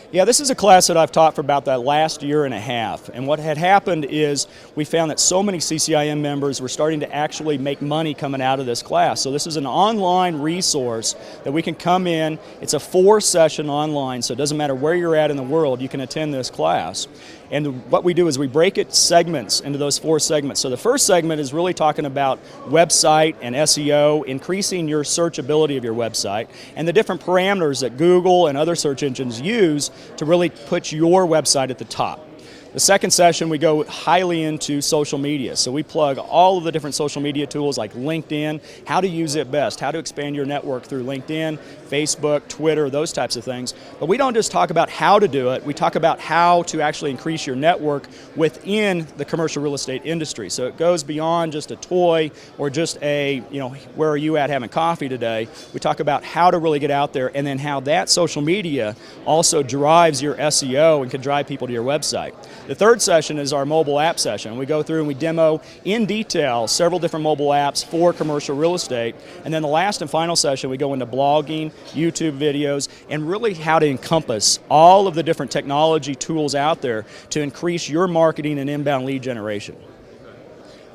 Yeah, this is a class that I've taught for about the last year and a half. And what had happened is we found that so many CCIM members were starting to actually make money coming out of this class. So this is an online resource that we can come in. It's a 4-session online, so it doesn't matter where you're at in the world, you can attend this class. And what we do is we break it segments into those 4 segments. So the first segment is really talking about website and SEO, increasing your searchability of your website, and the different parameters that Google and other search engines use to really put your website at the top. The second session, we go highly into social media. So we plug all of the different social media tools like LinkedIn, how to use it best, how to expand your network through LinkedIn, Facebook, Twitter, those types of things. But we don't just talk about how to do it, we talk about how to actually increase your network within the commercial real estate industry. So it goes beyond just a toy or just a, where are you at having coffee today? We talk about how to really get out there, and then how that social media also drives your SEO and can drive people to your website. The third session is our mobile app session. We go through and we demo in detail several different mobile apps for commercial real estate. And then the last and final session, we go into blogging, YouTube videos, and really how to encompass all of the different technology tools out there to increase your marketing and inbound lead generation.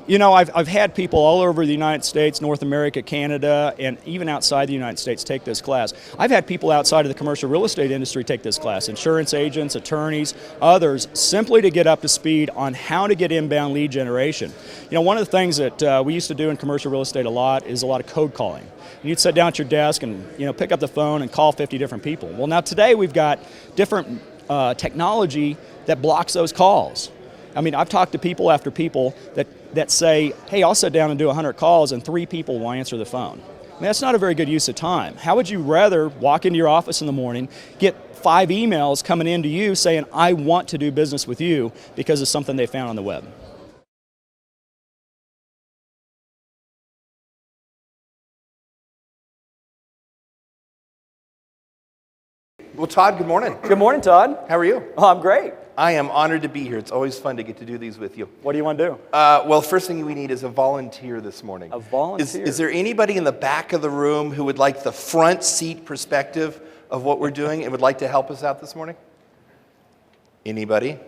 I've had people all over the United States, North America, Canada, and even outside the United States take this class. I've had people outside of the commercial real estate industry take this class, insurance agents, attorneys, others, simply to get up to speed on how to get inbound lead generation. One of the things that we used to do in commercial real estate a lot is a lot of cold calling. You'd sit down at your desk and pick up the phone and call 50 different people. Well, now today we've got different technology that blocks those calls. I've talked to people after people that say, hey, I'll sit down and do 100 calls and 3 people will answer the phone. That's not a very good use of time. How would you rather walk into your office in the morning, get 5 emails coming into you saying, I want to do business with you because of something they found on the web? Well, Todd, good morning. Good morning, Todd. How are you? Oh, I'm great. I am honored to be here. It's always fun to get to do these with you. What do you want to do? Well, first thing we need is a volunteer this morning. A volunteer? Is there anybody in the back of the room who would like the front seat perspective of what we're doing and would like to help us out this morning? Anybody?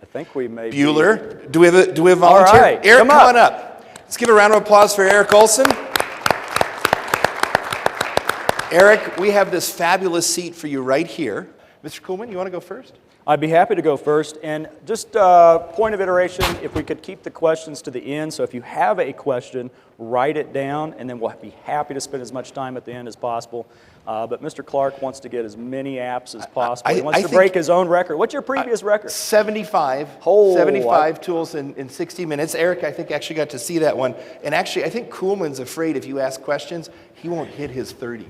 I think we may Bueller? Do we have a volunteer? All right, Eric, come on up. Let's give a round of applause for Eric Olson. Eric, we have this fabulous seat for you right here. Mr. Kuhlman, you want to go first? I'd be happy to go first. And just point of iteration, if we could keep the questions to the end. So if you have a question, write it down, and then we'll be happy to spend as much time at the end as possible. But Mr. Clark wants to get as many apps as possible. He wants to break his own record. What's your previous record? 75. 75 tools in 60 minutes. Eric, I think, actually got to see that one. And actually, I think Kuhlman's afraid if you ask questions, he won't hit his 30.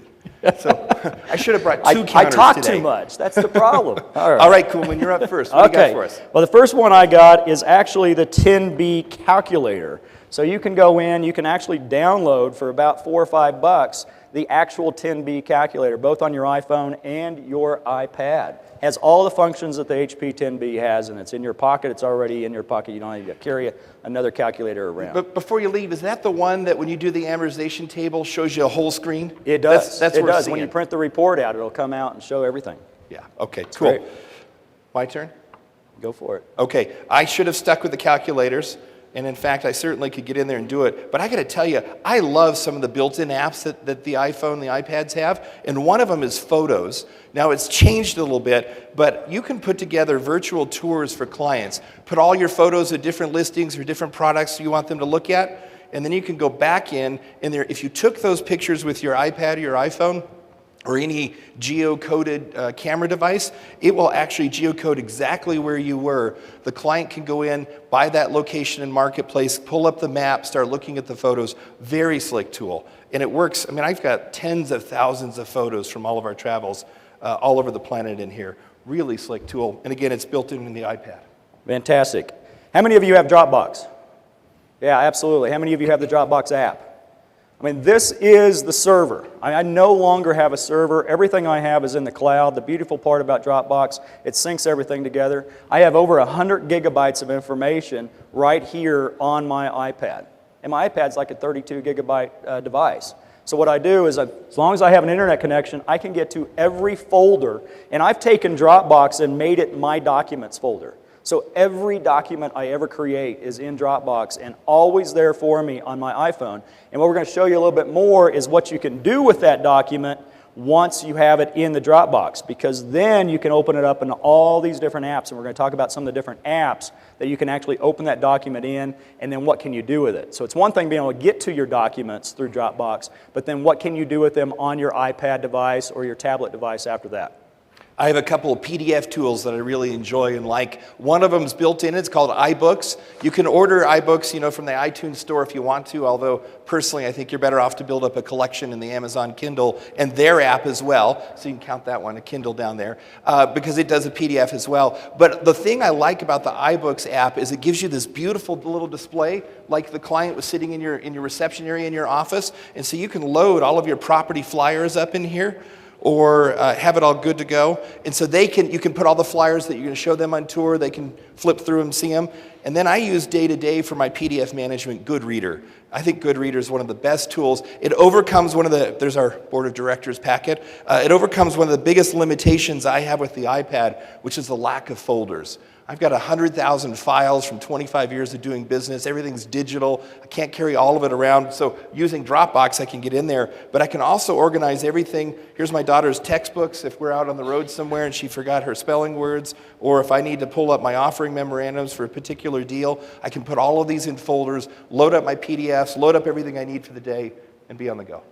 So I should have brought 2 counters I talk today. too much. That's the problem. All right, Kuhlman, you're up first. What do you got for us? Well, the first one I got is actually the 10B calculator. So you can go in, you can actually download for about $4 or $5 the actual 10B calculator, both on your iPhone and your iPad. Has all the functions that the HP 10B has, and it's in your pocket. It's already in your pocket. You don't need to carry another calculator around. But before you leave, is that the one that when you do the amortization table shows you a whole screen? It does. That's it does. seeing. When you print the report out, it'll come out and show everything. Yeah. Okay. Cool. Great. My turn? Go for it. Okay. I should have stuck with the calculators. And in fact, I certainly could get in there and do it. But I got to tell you, I love some of the built-in apps that the iPhone and the iPads have. And one of them is Photos. Now, it's changed a little bit, but you can put together virtual tours for clients. Put all your photos of different listings or different products you want them to look at. And then you can go back in, and there, if you took those pictures with your iPad or your iPhone, or any geocoded camera device, it will actually geocode exactly where you were. The client can go in, buy that location in Marketplace, pull up the map, start looking at the photos. Very slick tool. And it works. I've got tens of thousands of photos from all of our travels all over the planet in here. Really slick tool. And again, it's built in the iPad. Fantastic. How many of you have Dropbox? Yeah, absolutely. How many of you have the Dropbox app? This is the server. I no longer have a server. Everything I have is in the cloud. The beautiful part about Dropbox, it syncs everything together. I have over 100 gigabytes of information right here on my iPad. And my iPad's like a 32 gigabyte device. So what I do is, as long as I have an internet connection, I can get to every folder. And I've taken Dropbox and made it my documents folder. So every document I ever create is in Dropbox and always there for me on my iPhone. And what we're going to show you a little bit more is what you can do with that document once you have it in the Dropbox, because then you can open it up in all these different apps, and we're going to talk about some of the different apps that you can actually open that document in, and then what can you do with it. So it's one thing being able to get to your documents through Dropbox, but then what can you do with them on your iPad device or your tablet device after that? I have a couple of PDF tools that I really enjoy and like. One of them is built in. It's called iBooks. You can order iBooks, from the iTunes store if you want to, although personally I think you're better off to build up a collection in the Amazon Kindle and their app as well. So you can count that one, a Kindle down there, because it does a PDF as well. But the thing I like about the iBooks app is it gives you this beautiful little display, like the client was sitting in your reception area in your office. And so you can load all of your property flyers up in here, or have it all good to go. And so you can put all the flyers that you're going to show them on tour, they can flip through and see them. And then I use day-to-day for my PDF management Goodreader. I think Goodreader is one of the best tools. It overcomes there's our board of directors packet. It overcomes one of the biggest limitations I have with the iPad, which is the lack of folders. I've got 100,000 files from 25 years of doing business. Everything's digital. I can't carry all of it around. So using Dropbox, I can get in there. But I can also organize everything. Here's my daughter's textbooks if we're out on the road somewhere and she forgot her spelling words. Or if I need to pull up my offering memorandums for a particular deal, I can put all of these in folders, load up my PDFs, load up everything I need for the day, and be on the go.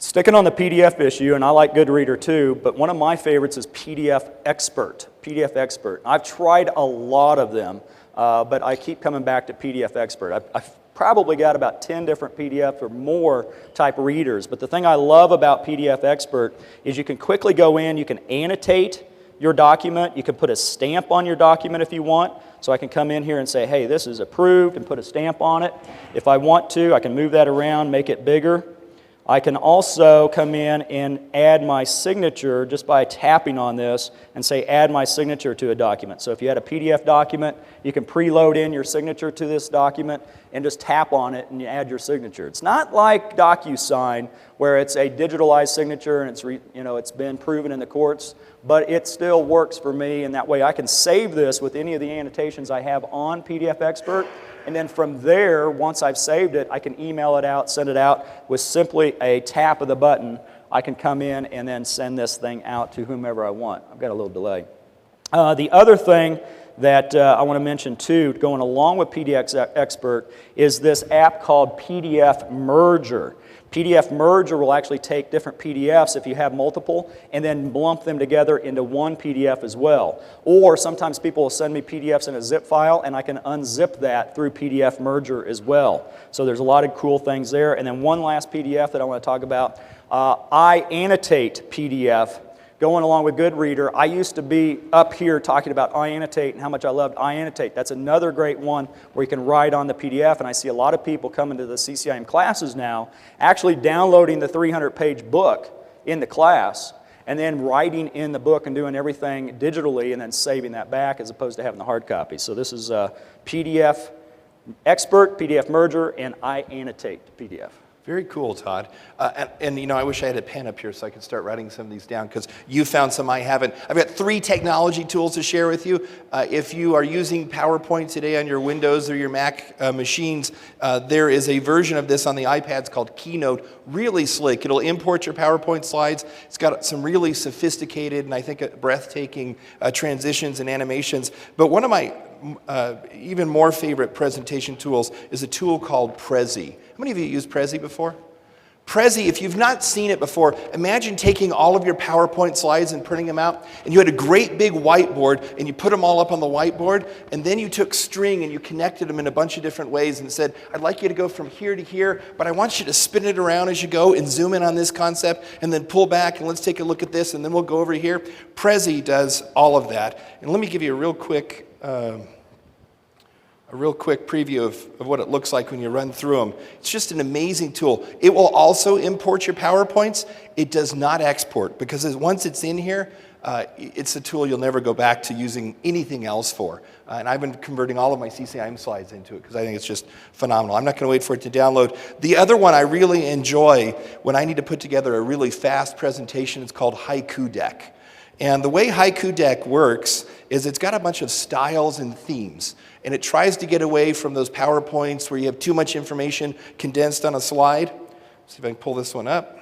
Sticking on the PDF issue, and I like Goodreader too, but one of my favorites is PDF Expert. PDF Expert. I've tried a lot of them, but I keep coming back to PDF Expert. I've probably got about 10 different PDF or more type readers, but the thing I love about PDF Expert is you can quickly go in, you can annotate your document, you can put a stamp on your document if you want. So I can come in here and say, hey, this is approved, and put a stamp on it. If I want to, I can move that around, make it bigger. I can also come in and add my signature just by tapping on this and say add my signature to a document. So if you had a PDF document, you can preload in your signature to this document and just tap on it and you add your signature. It's not like DocuSign where it's a digitalized signature and it's been proven in the courts, but it still works for me, and that way I can save this with any of the annotations I have on PDF Expert. And then from there, once I've saved it, I can email it out, send it out with simply a tap of the button. I can come in and then send this thing out to whomever I want. I've got a little delay. The other thing that I want to mention too, going along with PDF Expert, is this app called PDF Merger. PDF Merger will actually take different PDFs if you have multiple and then lump them together into one PDF as well. Or sometimes people will send me PDFs in a zip file and I can unzip that through PDF Merger as well. So there's a lot of cool things there. And then one last PDF that I want to talk about, I annotate PDF. Going along with Goodreader, I used to be up here talking about iAnnotate and how much I loved iAnnotate. That's another great one where you can write on the PDF, and I see a lot of people coming to the CCIM classes now actually downloading the 300-page book in the class and then writing in the book and doing everything digitally and then saving that back as opposed to having the hard copy. So this is PDF Expert, PDF Merger, and iAnnotate PDF. Very cool, Todd. And I wish I had a pen up here so I could start writing some of these down because you found some I haven't. I've got 3 technology tools to share with you. If you are using PowerPoint today on your Windows or your Mac machines, there is a version of this on the iPads called Keynote. Really slick. It'll import your PowerPoint slides. It's got some really sophisticated and I think breathtaking transitions and animations. But one of my even more favorite presentation tools is a tool called Prezi. How many of you used Prezi before? Prezi, if you've not seen it before, imagine taking all of your PowerPoint slides and printing them out, and you had a great big whiteboard, and you put them all up on the whiteboard, and then you took string and you connected them in a bunch of different ways and said, I'd like you to go from here to here, but I want you to spin it around as you go and zoom in on this concept, and then pull back, and let's take a look at this, and then we'll go over here. Prezi does all of that. And let me give you a real quick preview of what it looks like when you run through them. It's just an amazing tool. It will also import your PowerPoints. It does not export because once it's in here, it's a tool you'll never go back to using anything else for. And I've been converting all of my CCIM slides into it because I think it's just phenomenal. I'm not going to wait for it to download. The other one I really enjoy when I need to put together a really fast presentation is called Haiku Deck. And the way Haiku Deck works is it's got a bunch of styles and themes. And it tries to get away from those PowerPoints where you have too much information condensed on a slide. See if I can pull this one up.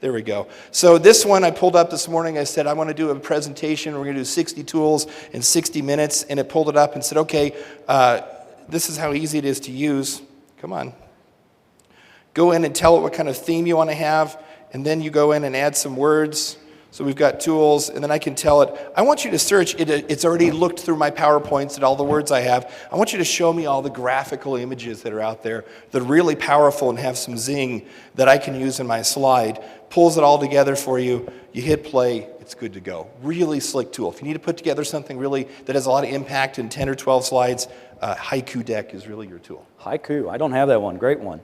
There we go. So this one I pulled up this morning. I said, I want to do a presentation. We're going to do 60 tools in 60 minutes. And it pulled it up and said, okay, this is how easy it is to use. Come on. Go in and tell it what kind of theme you want to have. And then you go in and add some words. So we've got tools, and then I can tell it, I want you to search, it's already looked through my PowerPoints at all the words I have. I want you to show me all the graphical images that are out there that are really powerful and have some zing that I can use in my slide. Pulls it all together for you. You hit play, it's good to go. Really slick tool. If you need to put together something really that has a lot of impact in 10 or 12 slides, Haiku Deck is really your tool. Haiku, I don't have that one, great one.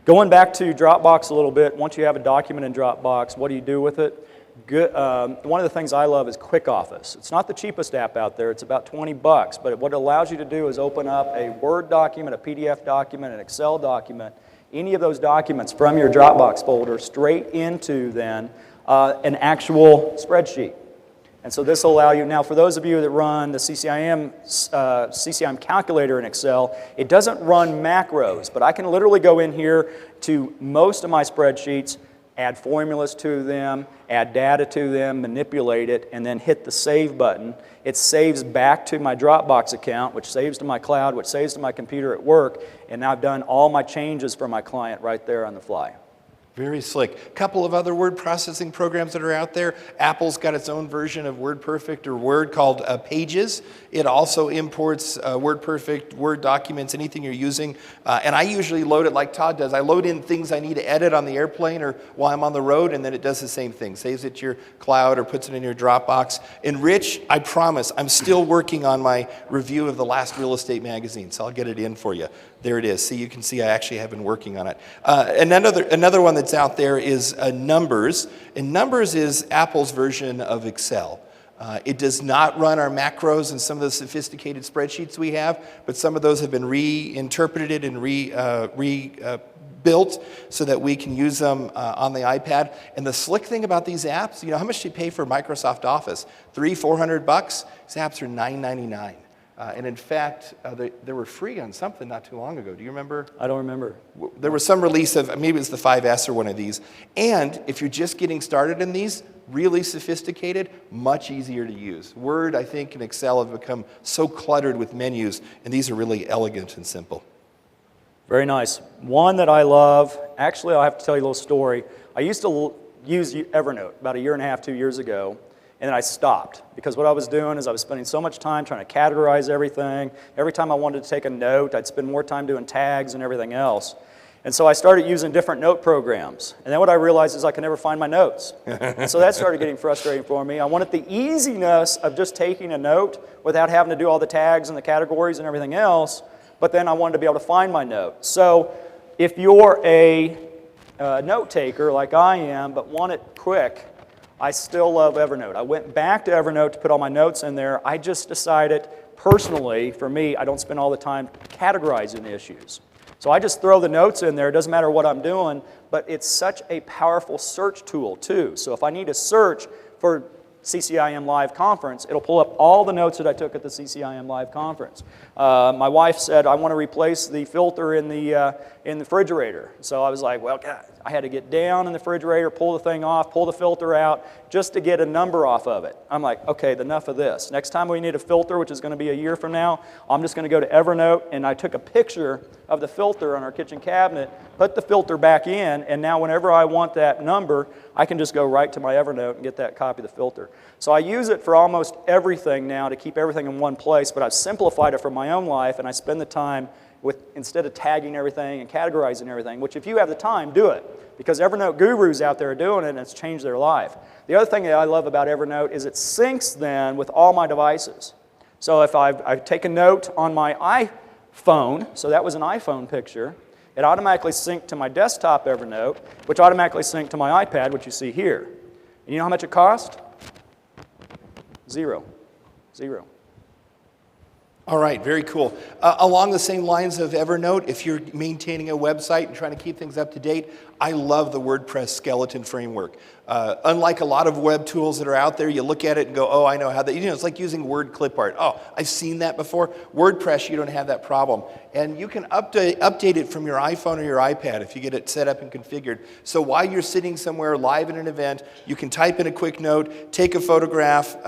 Going back to Dropbox a little bit, once you have a document in Dropbox, what do you do with it? Good, one of the things I love is Quick Office. It's not the cheapest app out there. It's about 20 bucks, but what it allows you to do is open up a Word document, a PDF document, an Excel document, any of those documents from your Dropbox folder straight into then an actual spreadsheet. And so this will allow you, now for those of you that run the CCIM calculator in Excel, it doesn't run macros, but I can literally go in here to most of my spreadsheets, add formulas to them, add data to them, manipulate it, and then hit the save button. It saves back to my Dropbox account, which saves to my cloud, which saves to my computer at work, and now I've done all my changes for my client right there on the fly. Very slick. A couple of other word processing programs that are out there. Apple's got its own version of WordPerfect or Word called Pages. It also imports WordPerfect, Word documents, anything you're using. And I usually load it like Todd does. I load in things I need to edit on the airplane or while I'm on the road, and then it does the same thing. Saves it to your cloud or puts it in your Dropbox. And Rich, I promise, I'm still working on my review of the last real estate magazine, so I'll get it in for you. There it is. See, you can see I actually have been working on it. Another one that's out there is Numbers. And Numbers is Apple's version of Excel. It does not run our macros and some of the sophisticated spreadsheets we have, but some of those have been reinterpreted and rebuilt so that we can use them on the iPad. And the slick thing about these apps, you know, how much do you pay for Microsoft Office? $300-400 bucks? These apps are $9.99. And in fact, they were free on something not too long ago. Do you remember? I don't remember. There was some release of, maybe it's the 5S or one of these. And if you're just getting started in these, really sophisticated, much easier to use. Word, I think, and Excel have become so cluttered with menus, and these are really elegant and simple. Very nice. One that I love, actually I'll have to tell you a little story. I used to use Evernote about 1.5 to 2 years ago. And then I stopped because what I was doing is I was spending so much time trying to categorize everything. Every time I wanted to take a note, I'd spend more time doing tags and everything else. And so I started using different note programs. And then what I realized is I could never find my notes. And so that started getting frustrating for me. I wanted the easiness of just taking a note without having to do all the tags and the categories and everything else. But then I wanted to be able to find my note. So if you're a note taker like I am but want it quick, I still love Evernote. I went back to Evernote to put all my notes in there. I just decided, personally, for me, I don't spend all the time categorizing the issues. So I just throw the notes in there. It doesn't matter what I'm doing, but it's such a powerful search tool, too. So if I need to search for CCIM Live Conference, it'll pull up all the notes that I took at the CCIM Live Conference. My wife said, I want to replace the filter in the refrigerator. So I was like, well, God, I had to get down in the refrigerator, pull the thing off, pull the filter out, just to get a number off of it. I'm like, okay, enough of this. Next time we need a filter, which is going to be a year from now, I'm just going to go to Evernote, and I took a picture of the filter on our kitchen cabinet, put the filter back in, and now whenever I want that number, I can just go right to my Evernote and get that copy of the filter. So I use it for almost everything now to keep everything in one place, but I've simplified it for my own life, and I spend the time with, instead of tagging everything and categorizing everything, which if you have the time, do it. Because Evernote gurus out there are doing it, and it's changed their life. The other thing that I love about Evernote is it syncs then with all my devices. So if I take a note on my iPhone, so that was an iPhone picture, it automatically synced to my desktop Evernote, which automatically synced to my iPad, which you see here. And you know how much it cost? Zero. Zero. All right, very cool. Along the same lines of Evernote, if you're maintaining a website and trying to keep things up to date, I love the WordPress skeleton framework. Unlike a lot of web tools that are out there, you look at it and go, oh, I know how that, it's like using Word clip art. Oh, I've seen that before. WordPress, you don't have that problem. And you can update it from your iPhone or your iPad if you get it set up and configured. So while you're sitting somewhere live in an event, you can type in a quick note, take a photograph,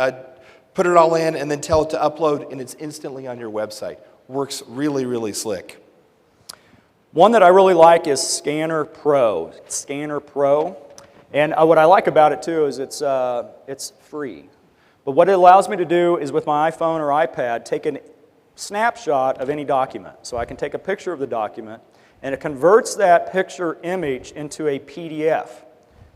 put it all in, and then tell it to upload, and it's instantly on your website. Works really, really slick. One that I really like is Scanner Pro. Scanner Pro. And what I like about it, too, is it's free. But what it allows me to do is with my iPhone or iPad, take a snapshot of any document. So I can take a picture of the document, and it converts that picture image into a PDF.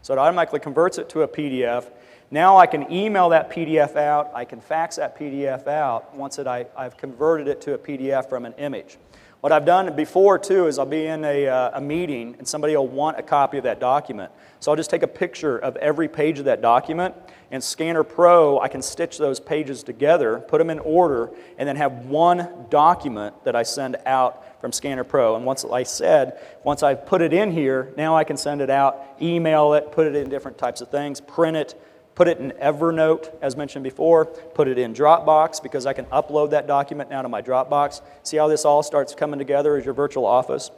So it automatically converts it to a PDF. Now I can email that PDF out, I can fax that PDF out once I've converted it to a PDF from an image. What I've done before too is I'll be in a meeting and somebody will want a copy of that document. So I'll just take a picture of every page of that document, and Scanner Pro, I can stitch those pages together, put them in order, and then have one document that I send out from Scanner Pro. And once I put it in here, now I can send it out, email it, put it in different types of things, print it, put it in Evernote, as mentioned before, put it in Dropbox, because I can upload that document now to my Dropbox. See how this all starts coming together as your virtual office?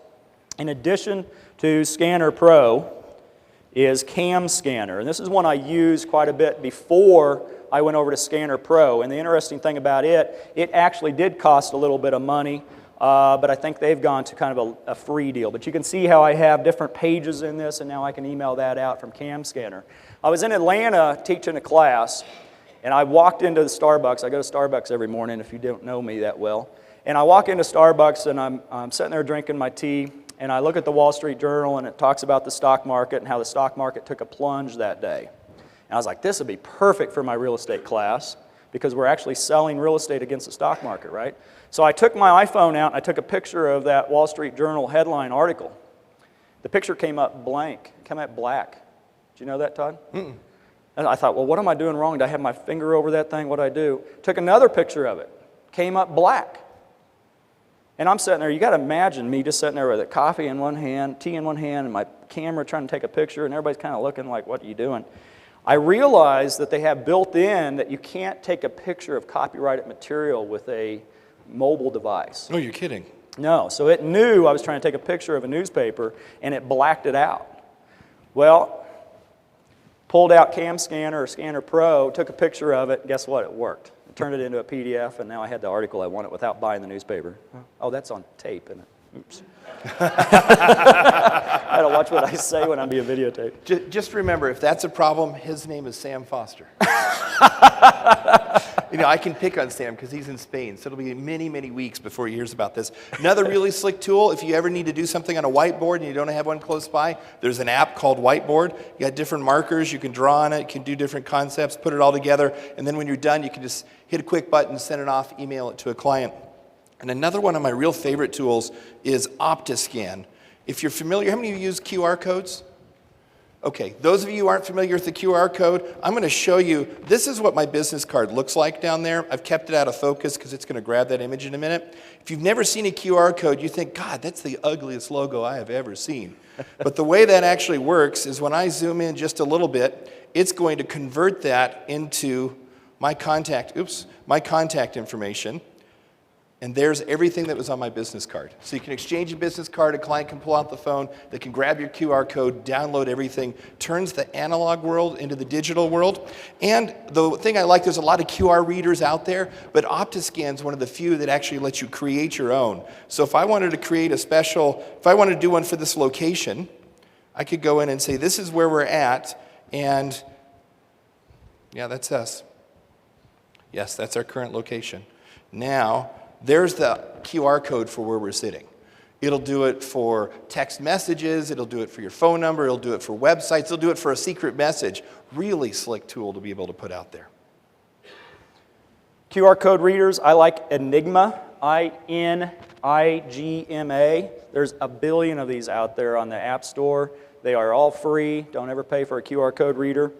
In addition to Scanner Pro is Cam Scanner, and this is one I used quite a bit before I went over to Scanner Pro. And the interesting thing about it actually did cost a little bit of money, but I think they've gone to kind of a free deal. But you can see how I have different pages in this, and now I can email that out from Cam Scanner. I was in Atlanta teaching a class, and I walked into the Starbucks. I go to Starbucks every morning if you don't know me that well. And I walk into Starbucks, and I'm sitting there drinking my tea, and I look at the Wall Street Journal, and it talks about the stock market and how the stock market took a plunge that day. And I was like, this would be perfect for my real estate class, because we're actually selling real estate against the stock market, right? So I took my iPhone out, and I took a picture of that Wall Street Journal headline article. The picture came up blank, it came up black. Did you know that, Todd? Mm-mm. And I thought, well, what am I doing wrong? Did I have my finger over that thing? What did I do? Took another picture of it. Came up black. And I'm sitting there, you got to imagine me just sitting there with a coffee in one hand, tea in one hand, and my camera trying to take a picture, and everybody's kind of looking like, what are you doing? I realized that they have built in that you can't take a picture of copyrighted material with a mobile device. Oh, you're kidding. No, so it knew I was trying to take a picture of a newspaper, and it blacked it out. Well, pulled out Cam Scanner or Scanner Pro, took a picture of it, guess what? It worked. I turned it into a PDF, and now I had the article I wanted without buying the newspaper. Oh, that's on tape, isn't it? Oops. I gotta watch what I say when I'm being videotaped. Just remember, if that's a problem, his name is Sam Foster. I can pick on Sam because he's in Spain, so it'll be many, many weeks before he hears about this. Another really slick tool, if you ever need to do something on a whiteboard and you don't have one close by, there's an app called Whiteboard. You got different markers, you can draw on it, you can do different concepts, put it all together, and then when you're done, you can just hit a quick button, send it off, email it to a client. And another one of my real favorite tools is OptiScan. If you're familiar, how many of you use QR codes? Okay, those of you who aren't familiar with the QR code, I'm going to show you, this is what my business card looks like down there. I've kept it out of focus because it's going to grab that image in a minute. If you've never seen a QR code, you think, God, that's the ugliest logo I have ever seen. But the way that actually works is when I zoom in just a little bit, it's going to convert that into my contact information. And there's everything that was on my business card. So you can exchange a business card, a client can pull out the phone, they can grab your QR code, download everything, turns the analog world into the digital world. And the thing I like, there's a lot of QR readers out there, but OptiScan's one of the few that actually lets you create your own. So if I wanted to create if I wanted to do one for this location, I could go in and say, this is where we're at, and yeah, that's us. Yes, that's our current location. Now, there's the QR code for where we're sitting. It'll do it for text messages, it'll do it for your phone number, it'll do it for websites, it'll do it for a secret message. Really slick tool to be able to put out there. QR code readers, I like Enigma, Inigma. There's a billion of these out there on the App Store. They are all free. Don't ever pay for a QR code reader.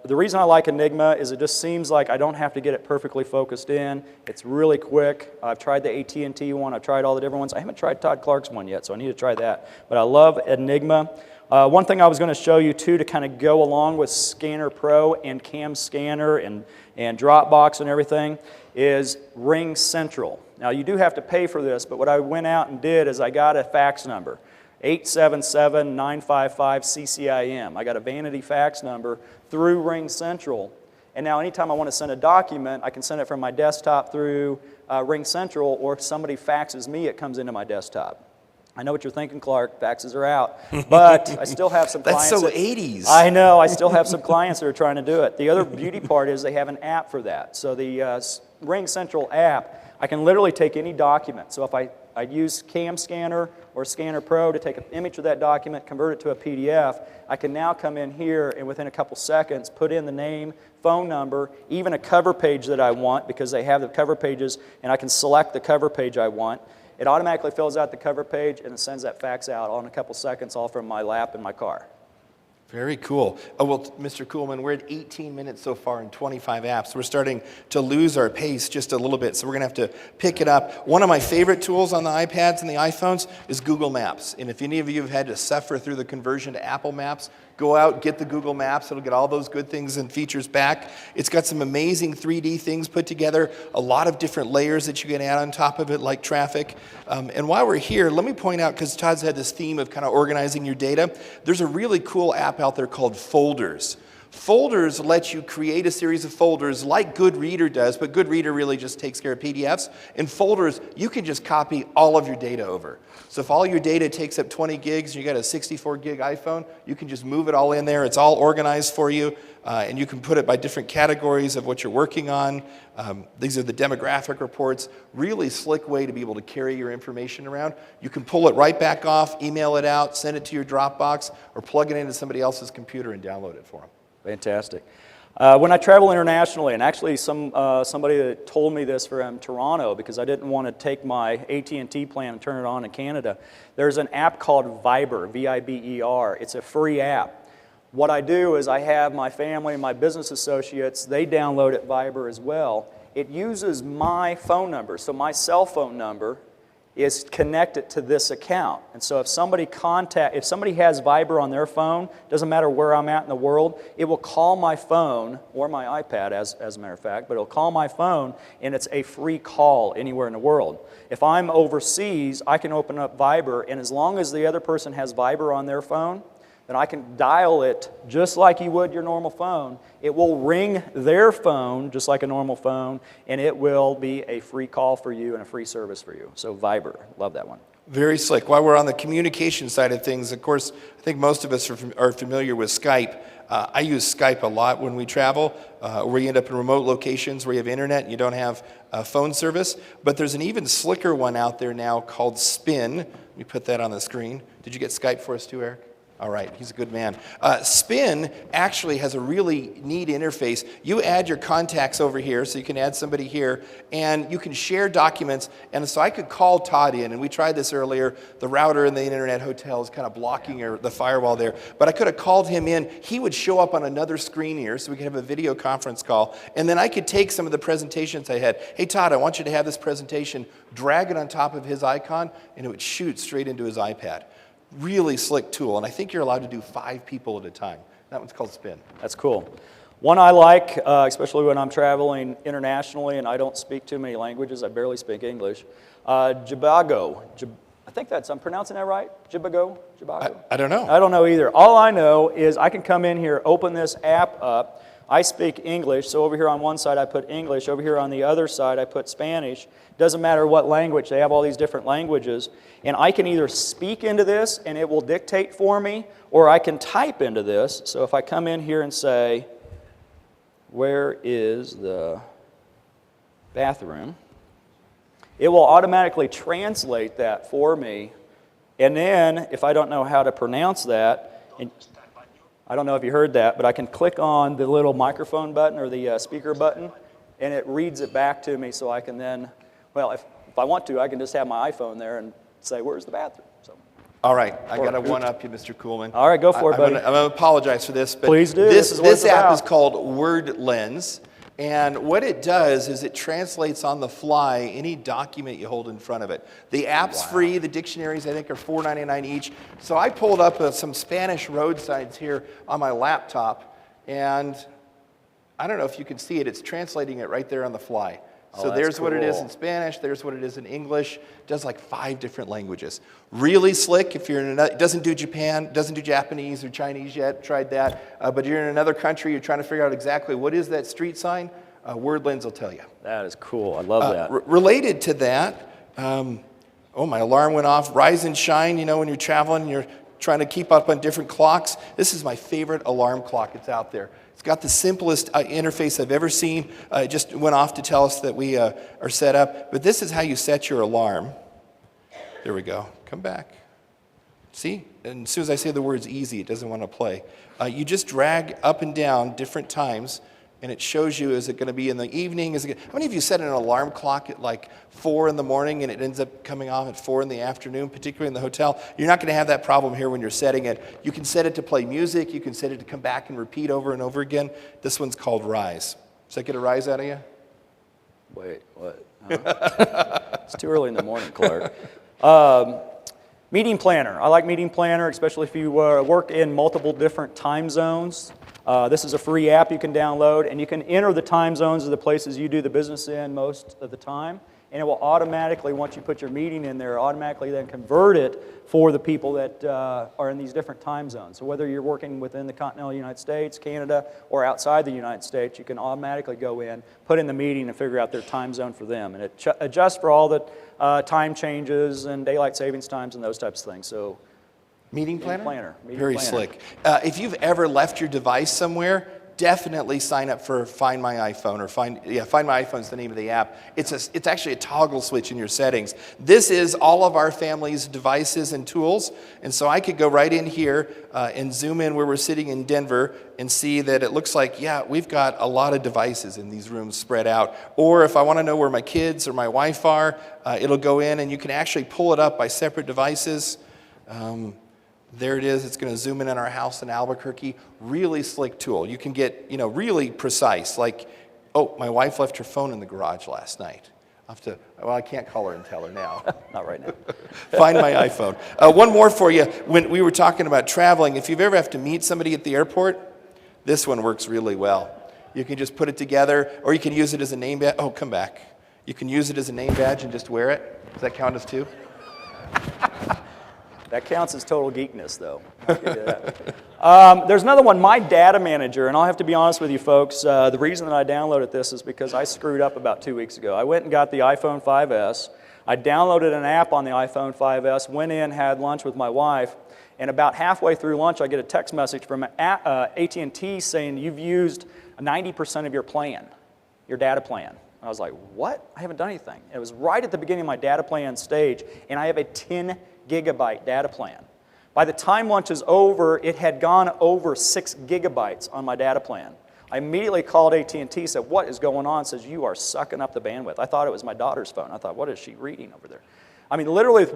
the reason I like Enigma is it just seems like I don't have to get it perfectly focused in. It's really quick. I've tried the AT&T one. I've tried all the different ones. I haven't tried Todd Clark's one yet, so I need to try that. But I love Enigma. One thing I was going to show you, too, to kind of go along with Scanner Pro and Cam Scanner and Dropbox and everything, is Ring Central. Now, you do have to pay for this, but what I went out and did is I got a fax number, 877-955-CCIM. I got a vanity fax number through Ring Central. And now anytime I want to send a document, I can send it from my desktop through Ring Central, or if somebody faxes me, it comes into my desktop. I know what you're thinking, Clark, faxes are out, but I still have some clients. That's so 80s. I know, I still have some clients that are trying to do it. The other beauty part is they have an app for that. So the Ring Central app, I can literally take any document. So if I use Cam Scanner or Scanner Pro to take an image of that document, convert it to a PDF, I can now come in here and within a couple seconds put in the name, phone number, even a cover page that I want, because they have the cover pages, and I can select the cover page I want. It automatically fills out the cover page and it sends that fax out all in a couple seconds, all from my lap in my car. Very cool. Oh, well, Mr. Kuhlman, we're at 18 minutes so far and 25 apps. We're starting to lose our pace just a little bit, so we're going to have to pick it up. One of my favorite tools on the iPads and the iPhones is Google Maps. And if any of you have had to suffer through the conversion to Apple Maps, go out, get the Google Maps. It'll get all those good things and features back. It's got some amazing 3D things put together, a lot of different layers that you can add on top of it, like traffic. And while we're here, let me point out, because Todd's had this theme of kind of organizing your data, there's a really cool app out there called Folders. Folders let you create a series of folders like Goodreader does, but Goodreader really just takes care of PDFs. In Folders, you can just copy all of your data over. So if all your data takes up 20 gigs and you got a 64 gig iPhone, you can just move it all in there. It's all organized for you, and you can put it by different categories of what you're working on. These are the demographic reports. Really slick way to be able to carry your information around. You can pull it right back off, email it out, send it to your Dropbox, or plug it into somebody else's computer and download it for them. Fantastic. When I travel internationally, and actually somebody that told me this from Toronto, because I didn't want to take my AT&T plan and turn it on in Canada, there's an app called Viber, V-I-B-E-R. It's a free app. What I do is I have my family and my business associates, they download it Viber as well. It uses my phone number, so my cell phone number is connected to this account. And so if somebody has Viber on their phone, doesn't matter where I'm at in the world, it will call my phone, or my iPad as a matter of fact, but it'll call my phone and it's a free call anywhere in the world. If I'm overseas, I can open up Viber, and as long as the other person has Viber on their phone, then I can dial it just like you would your normal phone. It will ring their phone just like a normal phone, and it will be a free call for you and a free service for you. So Viber, love that one. Very slick. While we're on the communication side of things, of course, I think most of us are familiar with Skype. I use Skype a lot when we travel, where you end up in remote locations where you have internet and you don't have phone service. But there's an even slicker one out there now called Spin. Let me put that on the screen. Did you get Skype for us too, Eric? All right, he's a good man. Spin actually has a really neat interface. You add your contacts over here, so you can add somebody here, and you can share documents. And so I could call Todd in, and we tried this earlier. The router in the internet hotel is kind of blocking the firewall there. But I could have called him in. He would show up on another screen here, so we could have a video conference call. And then I could take some of the presentations I had. Hey, Todd, I want you to have this presentation. Drag it on top of his icon, and it would shoot straight into his iPad. Really slick tool, and I think you're allowed to do 5 people at a time. That one's called Spin. That's cool. One I like, especially when I'm traveling internationally and I don't speak too many languages, I barely speak English, Jibago. I think I'm pronouncing that right? Jibago? I don't know. I don't know either. All I know is I can come in here, open this app up. I speak English, so over here on one side I put English, over here on the other side I put Spanish. Doesn't matter what language, they have all these different languages. And I can either speak into this and it will dictate for me, or I can type into this. So if I come in here and say, where is the bathroom? It will automatically translate that for me. And then, if I don't know how to pronounce that, and I don't know if you heard that, but I can click on the little microphone button or the speaker button, and it reads it back to me so I can then, well, if I want to, I can just have my iPhone there and say, where's the bathroom? So All right, I got to one-up you, Mr. Kuhlman. All right, go for it, buddy. I'm going to apologize for this, but Please do. This app is called Word Lens, and what it does is it translates on the fly any document you hold in front of it. The app's free. The dictionaries, I think, are $4.99 each. So I pulled up some Spanish road signs here on my laptop, and I don't know if you can see it. It's translating it right there on the fly. So there's what it is in Spanish, there's what it is in English. It does like 5 different languages. Really slick if you're in another, it doesn't do Japan, doesn't do Japanese or Chinese yet, tried that. But you're in another country, you're trying to figure out exactly what is that street sign, Word Lens will tell you. That is cool, I love that. Related to that, oh, my alarm went off. Rise and shine, you know, when you're traveling, you're trying to keep up on different clocks. This is my favorite alarm clock that's out there. It's got the simplest interface I've ever seen. It just went off to tell us that we are set up. But this is how you set your alarm. There we go. Come back. See? And as soon as I say the words easy, it doesn't want to play. You just drag up and down different times, and it shows you, is it going to be in the evening? How many of you set an alarm clock at like 4 in the morning and it ends up coming off at 4 in the afternoon, particularly in the hotel? You're not going to have that problem here when you're setting it. You can set it to play music. You can set it to come back and repeat over and over again. This one's called Rise. Does that get a rise out of you? Wait, what? It's too early in the morning, Clark. Meeting Planner. I like Meeting Planner, especially if you work in multiple different time zones. This is a free app you can download, and you can enter the time zones of the places you do the business in most of the time, and it will automatically, once you put your meeting in there, automatically then convert it for the people that are in these different time zones. So whether you're working within the continental United States, Canada, or outside the United States, you can automatically go in, put in the meeting, and figure out their time zone for them. And it adjusts for all the time changes and daylight savings times and those types of things. So. Meeting Planner? Very slick. If you've ever left your device somewhere, definitely sign up for Find My iPhone, or Find My iPhone is the name of the app. It's actually a toggle switch in your settings. This is all of our family's devices and tools, and so I could go right in here and zoom in where we're sitting in Denver and see that it looks like, yeah, we've got a lot of devices in these rooms spread out. Or if I want to know where my kids or my wife are, it'll go in and you can actually pull it up by separate devices. There it is. It's going to zoom in on our house in Albuquerque. Really slick tool. You can get, really precise. Like, oh, my wife left her phone in the garage last night. I can't call her and tell her now. Not right now. Find My iPhone. One more for you. When we were talking about traveling, if you've ever have to meet somebody at the airport, this one works really well. You can just put it together, or you can use it as a name badge. Oh, come back. You can use it as a name badge and just wear it. Does that count as 2? That counts as total geekness, though. There's another one, My Data Manager, and I'll have to be honest with you folks. The reason that I downloaded this is because I screwed up about 2 weeks ago. I went and got the iPhone 5S. I downloaded an app on the iPhone 5S, went in, had lunch with my wife, and about halfway through lunch, I get a text message from AT&T saying, you've used 90% of your plan, your data plan. I was like, what? I haven't done anything. It was right at the beginning of my data plan stage, and I have a 10 gigabyte data plan. By the time lunch is over, it had gone over 6 gigabytes on my data plan. I immediately called AT&T, said, what is going on? Says, you are sucking up the bandwidth. I thought it was my daughter's phone. I thought, what is she reading over there? I mean, literally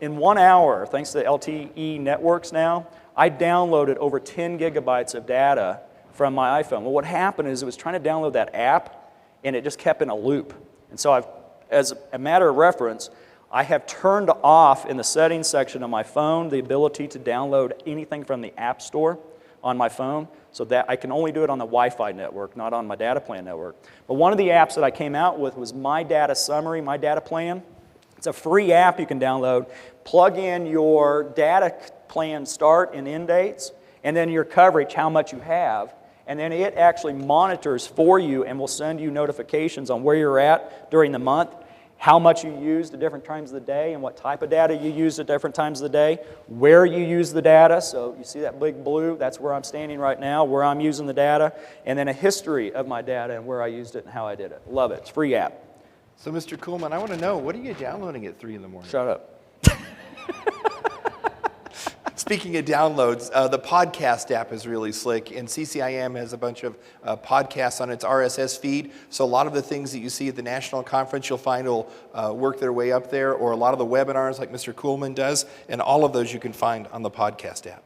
in 1 hour, thanks to LTE networks now, I downloaded over 10 gigabytes of data from my iPhone. Well, what happened is it was trying to download that app, and it just kept in a loop. And so as a matter of reference, I have turned off in the settings section of my phone the ability to download anything from the App Store on my phone, so that I can only do it on the Wi-Fi network, not on my data plan network. But one of the apps that I came out with was My Data Summary, My Data Plan. It's a free app you can download. Plug in your data plan start and end dates, and then your coverage, how much you have, and then it actually monitors for you and will send you notifications on where you're at during the month, how much you used at different times of the day, and what type of data you used at different times of the day, where you use the data. So you see that big blue? That's where I'm standing right now, where I'm using the data, and then a history of my data and where I used it and how I did it. Love it. It's a free app. So, Mr. Kuhlman, I want to know, what are you downloading at 3 in the morning? Shut up. Speaking of downloads, the podcast app is really slick, and CCIM has a bunch of podcasts on its RSS feed. So a lot of the things that you see at the national conference, you'll find will work their way up there, or a lot of the webinars like Mr. Kuhlman does, and all of those you can find on the podcast app.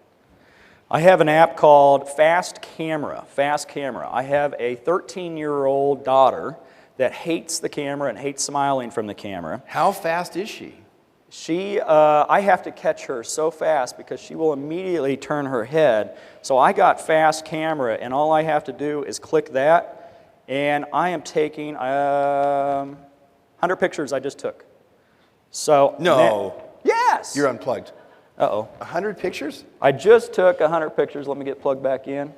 I have an app called Fast Camera. Fast Camera. I have a 13-year-old daughter that hates the camera and hates smiling from the camera. How fast is she? I have to catch her so fast because she will immediately turn her head. So I got Fast Camera, and all I have to do is click that, and I am taking 100 pictures I just took. So no. Yes. You're unplugged. Uh-oh. 100 pictures? I just took 100 pictures. Let me get plugged back in.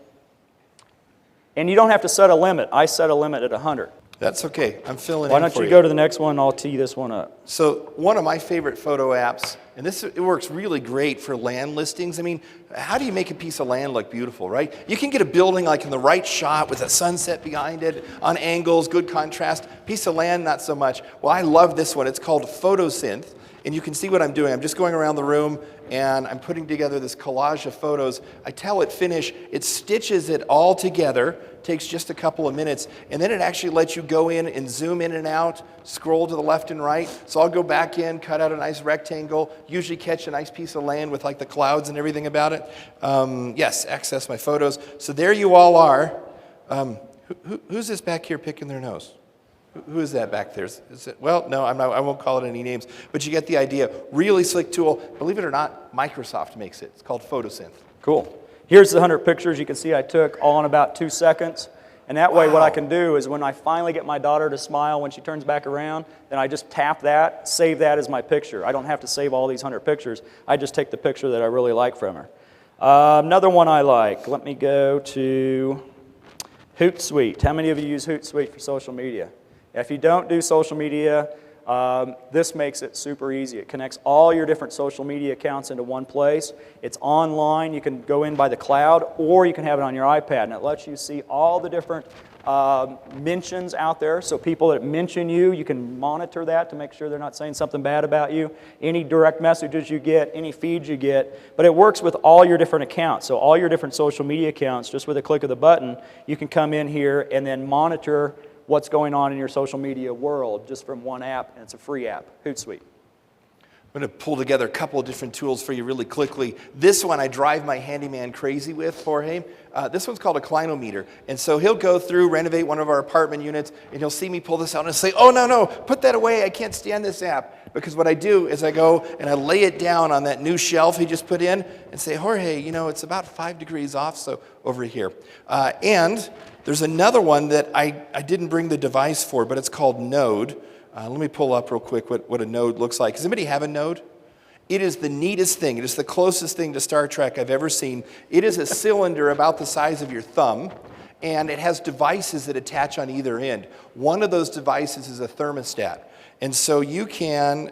And you don't have to set a limit. I set a limit at 100. That's okay. I'm filling in for you. Why don't you go to the next one, and I'll tee this one up. So one of my favorite photo apps, and it works really great for land listings. I mean, how do you make a piece of land look beautiful, right? You can get a building like in the right shot with a sunset behind it, on angles, good contrast. Piece of land, not so much. Well, I love this one. It's called Photosynth. And you can see what I'm doing. I'm just going around the room and I'm putting together this collage of photos. I tell it finish, it stitches it all together, takes just a couple of minutes, and then it actually lets you go in and zoom in and out, scroll to the left and right. So I'll go back in, cut out a nice rectangle, usually catch a nice piece of land with like the clouds and everything about it. Yes, access my photos. So there you all are. Who's this back here picking their nose? Who is that back there? Is it, well, no, I won't call it any names, but you get the idea. Really slick tool. Believe it or not, Microsoft makes it. It's called Photosynth. Cool. Here's the 100 pictures you can see I took all in about 2 seconds. And that way what I can do is when I finally get my daughter to smile when she turns back around, then I just tap that, save that as my picture. I don't have to save all these 100 pictures. I just take the picture that I really like from her. Another one I like. Let me go to Hootsuite. How many of you use Hootsuite for social media? If you don't do social media, this makes it super easy. It connects all your different social media accounts into one place. It's online. You can go in by the cloud, or you can have it on your iPad, and it lets you see all the different mentions out there. So people that mention you, you can monitor that to make sure they're not saying something bad about you. Any direct messages you get, any feeds you get. But it works with all your different accounts. So all your different social media accounts, just with a click of the button, you can come in here and then monitor what's going on in your social media world just from one app, and it's a free app, Hootsuite. I'm going to pull together a couple of different tools for you really quickly. This one I drive my handyman crazy with, Jorge. This one's called a clinometer. And so he'll go through, renovate one of our apartment units, and he'll see me pull this out and say, oh, no, put that away. I can't stand this app. Because what I do is I go and I lay it down on that new shelf he just put in and say, Jorge, you know, it's about 5 degrees off, so over here. And there's another one that I didn't bring the device for, but it's called Node. Let me pull up real quick what a node looks like. Does anybody have a node? It is the neatest thing. It is the closest thing to Star Trek I've ever seen. It is a cylinder about the size of your thumb, and it has devices that attach on either end. One of those devices is a thermostat. And so you can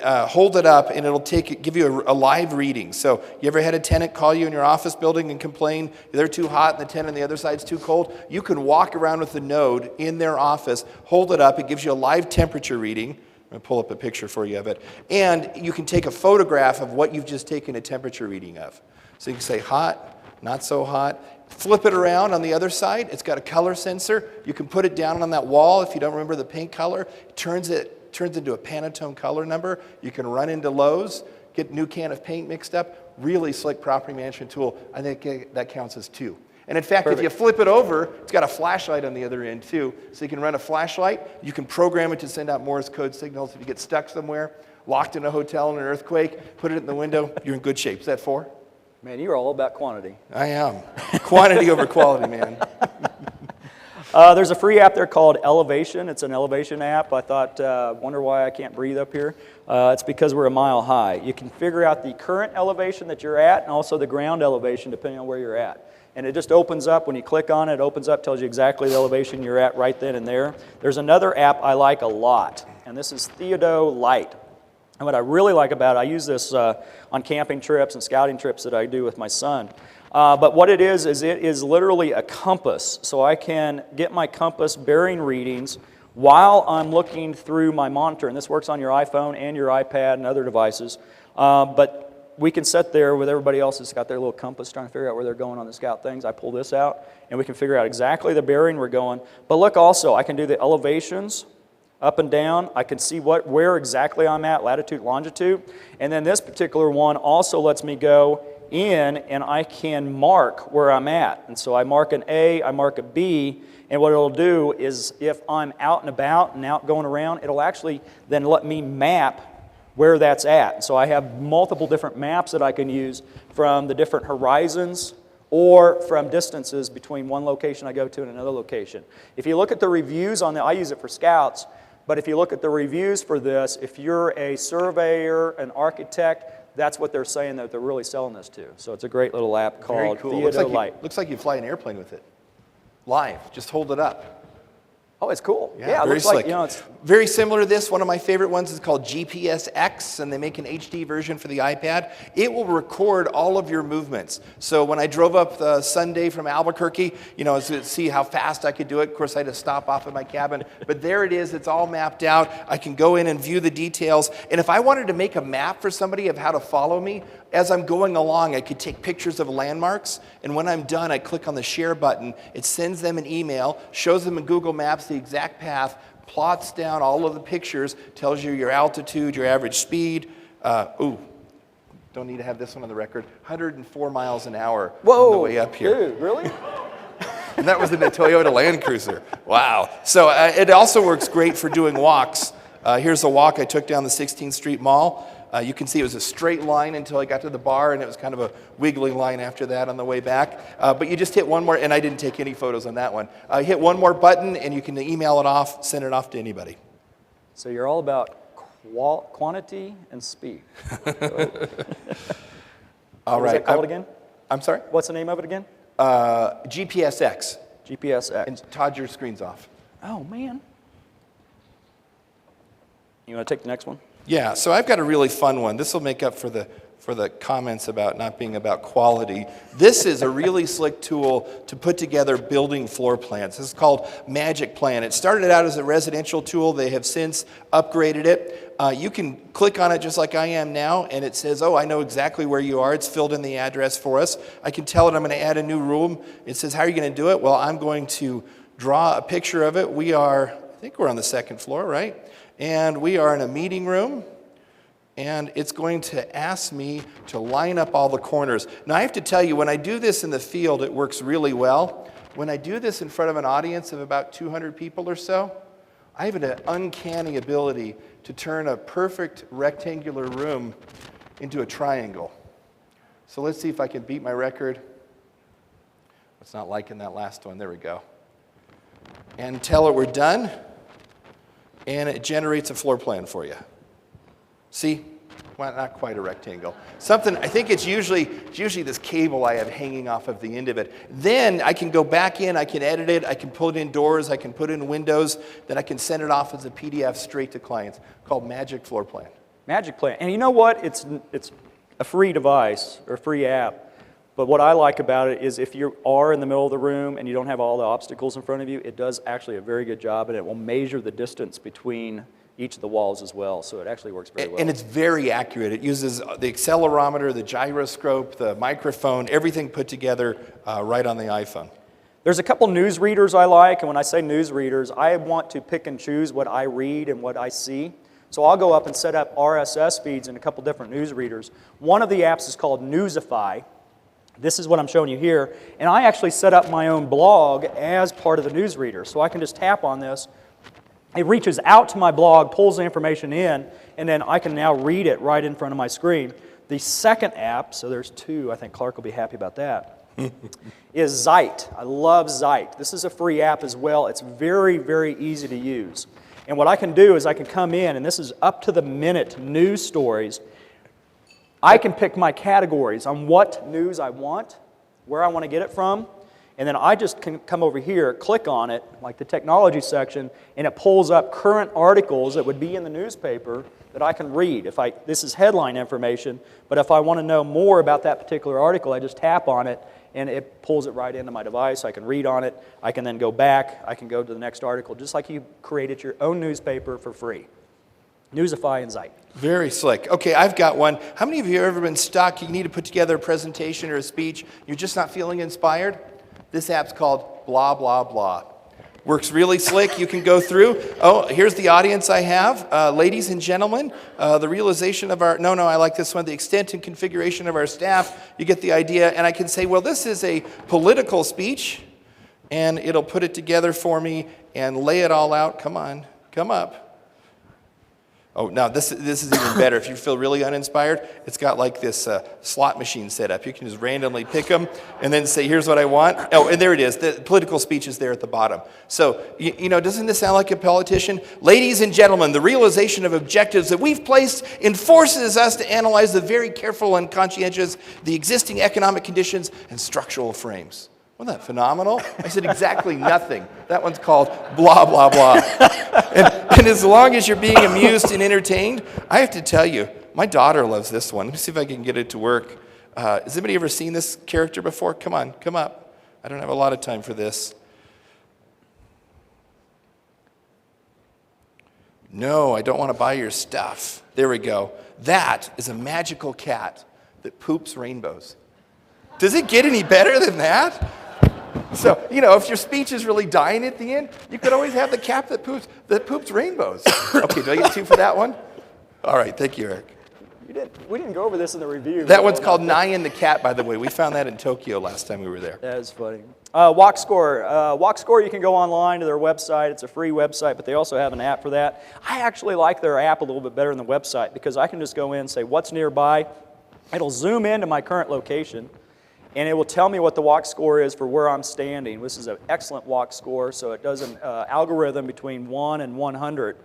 hold it up and it'll give you a live reading. So you ever had a tenant call you in your office building and complain they're too hot and the tenant on the other side's too cold? You can walk around with the node in their office, hold it up, it gives you a live temperature reading. I'm going to pull up a picture for you of it. And you can take a photograph of what you've just taken a temperature reading of. So you can say hot, not so hot. Flip it around on the other side. It's got a color sensor. You can put it down on that wall if you don't remember the paint color. It turns into a Pantone color number. You can run into Lowe's, get a new can of paint mixed up. Really slick property management tool. I think that counts as 2. And in fact, Perfect. If you flip it over, it's got a flashlight on the other end too. So you can run a flashlight. You can program it to send out Morse code signals. If you get stuck somewhere, locked in a hotel in an earthquake, put it in the window, you're in good shape. Is that 4? Man, you're all about quantity. I am. Quantity over quality, man. There's a free app there called Elevation. It's an elevation app. I thought, wonder why I can't breathe up here. It's because we're a mile high. You can figure out the current elevation that you're at and also the ground elevation depending on where you're at. And it just opens up. When you click on it, it opens up, tells you exactly the elevation you're at right then and there. There's another app I like a lot, and this is Theodo Lite. And what I really like about it, I use this on camping trips and scouting trips that I do with my son. But what it is it is literally a compass. So I can get my compass bearing readings while I'm looking through my monitor. And this works on your iPhone and your iPad and other devices. But we can sit there with everybody else that's got their little compass trying to figure out where they're going on the scout things. I pull this out, and we can figure out exactly the bearing we're going. But look also, I can do the elevations up and down. I can see where exactly I'm at, latitude, longitude. And then this particular one also lets me go in, and I can mark where I'm at. And so I mark an A, I mark a B, and what it'll do is if I'm out and about and out going around, it'll actually then let me map where that's at. So I have multiple different maps that I can use from the different horizons or from distances between one location I go to and another location. If you look at the reviews on I use it for scouts, but if you look at the reviews for this, if you're a surveyor, an architect, that's what they're saying that they're really selling this to. So it's a great little app called Theodolite. Looks like you fly an airplane with it. Live. Just hold it up. Oh, it's cool. Yeah, it very looks slick. like, you know, it's very similar to this. One of my favorite ones is called GPS-X, and they make an HD version for the iPad. It will record all of your movements. So when I drove up Sunday from Albuquerque, you know, to see how fast I could do it. Of course, I had to stop off at my cabin. But there it is. It's all mapped out. I can go in and view the details. And if I wanted to make a map for somebody of how to follow me, as I'm going along, I could take pictures of landmarks, and when I'm done, I click on the share button. It sends them an email, shows them in Google Maps the exact path, plots down all of the pictures, tells you your altitude, your average speed. Don't need to have this one on the record. 104 miles an hour on the way up here. Dude, really? And that was in a Toyota Land Cruiser. Wow. So it also works great for doing walks. Here's a walk I took down the 16th Street Mall. You can see it was a straight line until I got to the bar, and it was kind of a wiggly line after that on the way back. But you just hit one more, and I didn't take any photos on that one. Hit one more button, and you can email it off, send it off to anybody. So you're all about quantity and speed. All right. What's that called again? I'm sorry? What's the name of it again? GPS-X. GPS-X. And Todd, your screen's off. Oh, man. You want to take the next one? Yeah, so I've got a really fun one. This will make up for the comments about not being about quality. This is a really slick tool to put together building floor plans. This is called Magic Plan. It started out as a residential tool. They have since upgraded it. You can click on it just like I am now, and it says, oh, I know exactly where you are. It's filled in the address for us. I can tell it I'm going to add a new room. It says, how are you going to do it? Well, I'm going to draw a picture of it. I think we're on the second floor, right? And we are in a meeting room, and it's going to ask me to line up all the corners. Now, I have to tell you, when I do this in the field, it works really well. When I do this in front of an audience of about 200 people or so, I have an uncanny ability to turn a perfect rectangular room into a triangle. So let's see if I can beat my record. It's not liking that last one. There we go. And tell it we're done. And it generates a floor plan for you. See? Well, not quite a rectangle. Something, I think it's usually this cable I have hanging off of the end of it. Then I can go back in, I can edit it, I can put in doors, I can put in windows, then I can send it off as a PDF straight to clients, called Magic Floor Plan. Magic Plan. And you know what? It's a free device or a free app. But what I like about it is if you are in the middle of the room and you don't have all the obstacles in front of you, it does actually a very good job, and it will measure the distance between each of the walls as well. So it actually works very well. And it's very accurate. It uses the accelerometer, the gyroscope, the microphone, everything put together right on the iPhone. There's a couple news readers I like, and when I say news readers, I want to pick and choose what I read and what I see. So I'll go up and set up RSS feeds in a couple different news readers. One of the apps is called Newsify. This is what I'm showing you here. And I actually set up my own blog as part of the newsreader. So I can just tap on this. It reaches out to my blog, pulls the information in, and then I can now read it right in front of my screen. The second app, so there's two, I think Clark will be happy about that, is Zeit. I love Zeit. This is a free app as well. It's very, very easy to use. And what I can do is I can come in, and this is up-to-the-minute news stories. I can pick my categories on what news I want, where I want to get it from, and then I just can come over here, click on it, like the technology section, and it pulls up current articles that would be in the newspaper that I can read. This is headline information, but if I want to know more about that particular article, I just tap on it, and it pulls it right into my device. I can read on it. I can then go back. I can go to the next article, just like you created your own newspaper for free. Newsify and Zeit. Very slick. Okay, I've got one. How many of you have ever been stuck? You need to put together a presentation or a speech. You're just not feeling inspired? This app's called Blah, Blah, Blah. Works really slick. You can go through. Oh, here's the audience I have. Ladies and gentlemen, the realization of our, no, I like this one, the extent and configuration of our staff. You get the idea. And I can say, well, this is a political speech. And it'll put it together for me and lay it all out. Come on, come up. Oh, now this is even better. If you feel really uninspired, it's got like this slot machine set up. You can just randomly pick them and then say, here's what I want. Oh, and there it is. The political speech is there at the bottom. So, you know, doesn't this sound like a politician? Ladies and gentlemen, the realization of objectives that we've placed enforces us to analyze the very careful and conscientious, the existing economic conditions and structural frames. Wasn't that phenomenal? I said exactly nothing. That one's called blah, blah, blah. And as long as you're being amused and entertained, I have to tell you, my daughter loves this one. Let me see if I can get it to work. Has anybody ever seen this character before? Come on, come up. I don't have a lot of time for this. No, I don't want to buy your stuff. There we go. That is a magical cat that poops rainbows. Does it get any better than that? So, you know, if your speech is really dying at the end, you could always have the cat that poops rainbows. Okay, do I get 2 for that one? All right, thank you, Eric. We didn't go over this in the review. That one's called Nyan the Cat, by the way. We found that in Tokyo last time we were there. That is funny. WalkScore. WalkScore, you can go online to their website. It's a free website, but they also have an app for that. I actually like their app a little bit better than the website because I can just go in and say, what's nearby? It'll zoom into my current location. And it will tell me what the walk score is for where I'm standing. This is an excellent walk score, so it does an algorithm between 1 and 100.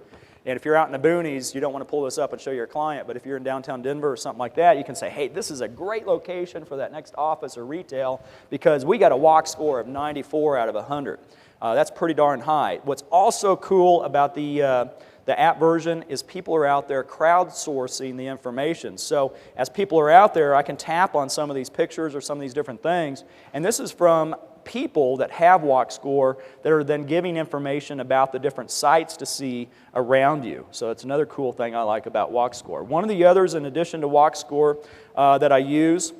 And if you're out in the boonies, you don't want to pull this up and show your client, but if you're in downtown Denver or something like that, you can say, hey, this is a great location for that next office or retail because we got a walk score of 94 out of 100. That's pretty darn high. What's also cool about the app version is people are out there crowdsourcing the information. So as people are out there, I can tap on some of these pictures or some of these different things. And this is from people that have WalkScore that are then giving information about the different sites to see around you. So it's another cool thing I like about WalkScore. One of the others, in addition to WalkScore, that I use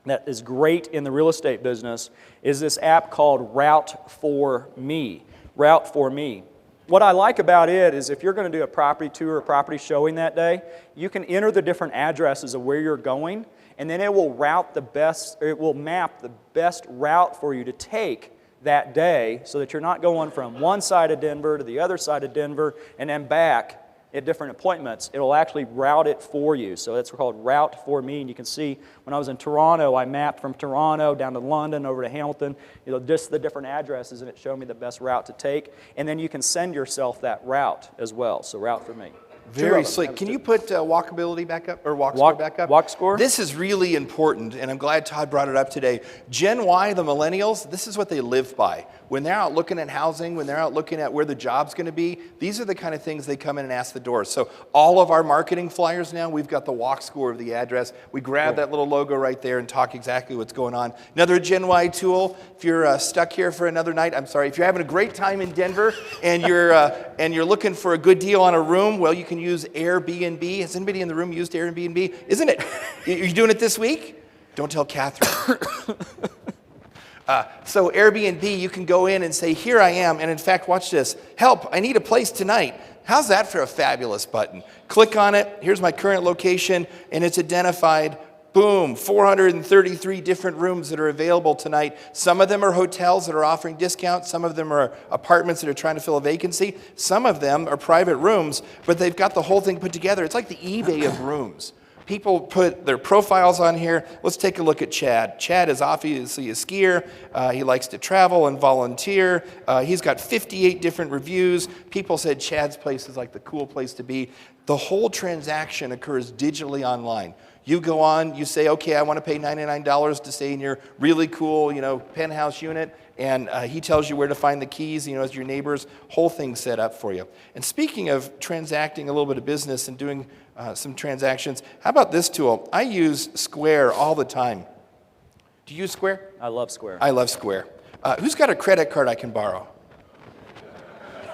that is great in the real estate business is this app called Route for Me. Route for Me. What I like about it is if you're going to do a property tour or property showing that day, you can enter the different addresses of where you're going, and then it will map the best route for you to take that day so that you're not going from one side of Denver to the other side of Denver and then back at different appointments. It'll actually route it for you. So that's called Route for Me. And you can see when I was in Toronto, I mapped from Toronto down to London, over to Hamilton, just the different addresses, and it showed me the best route to take. And then you can send yourself that route as well. So Route for Me. Very slick. Can you put walkability back up, or WalkScore back up? WalkScore? This is really important, and I'm glad Todd brought it up today. Gen Y, the millennials, this is what they live by. When they're out looking at housing, when they're out looking at where the job's going to be, these are the kind of things they come in and ask the door. So all of our marketing flyers now, we've got the WalkScore of the address. We grab that little logo right there and talk exactly what's going on. Another Gen Y tool, if you're stuck here for another night, I'm sorry, if you're having a great time in Denver and you're looking for a good deal on a room, well, you can use Airbnb. Has anybody in the room used Airbnb? Isn't it? You're doing it this week? Don't tell Catherine. So Airbnb, you can go in and say, here I am, and in fact, watch this. Help, I need a place tonight. How's that for a fabulous button? Click on it, here's my current location, and it's identified. Boom, 433 different rooms that are available tonight. Some of them are hotels that are offering discounts. Some of them are apartments that are trying to fill a vacancy. Some of them are private rooms, but they've got the whole thing put together. It's like the eBay of rooms. People put their profiles on here. Let's take a look at Chad. Chad is obviously a skier. He likes to travel and volunteer. He's got 58 different reviews. People said Chad's place is like the cool place to be. The whole transaction occurs digitally online. You go on, you say, okay, I want to pay $99 to stay in your really cool, penthouse unit, and he tells you where to find the keys, as your neighbor's whole thing set up for you. And speaking of transacting a little bit of business and doing some transactions, how about this tool? I use Square all the time. Do you use Square? I love Square. I love Square. Who's got a credit card I can borrow?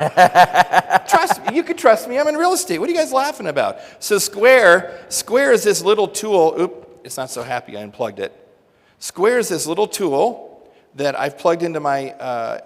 Trust me, you can trust me, I'm in real estate. What are you guys laughing about? So Square is this little tool. Oop, it's not so happy, I unplugged it. Square is this little tool that I've plugged into my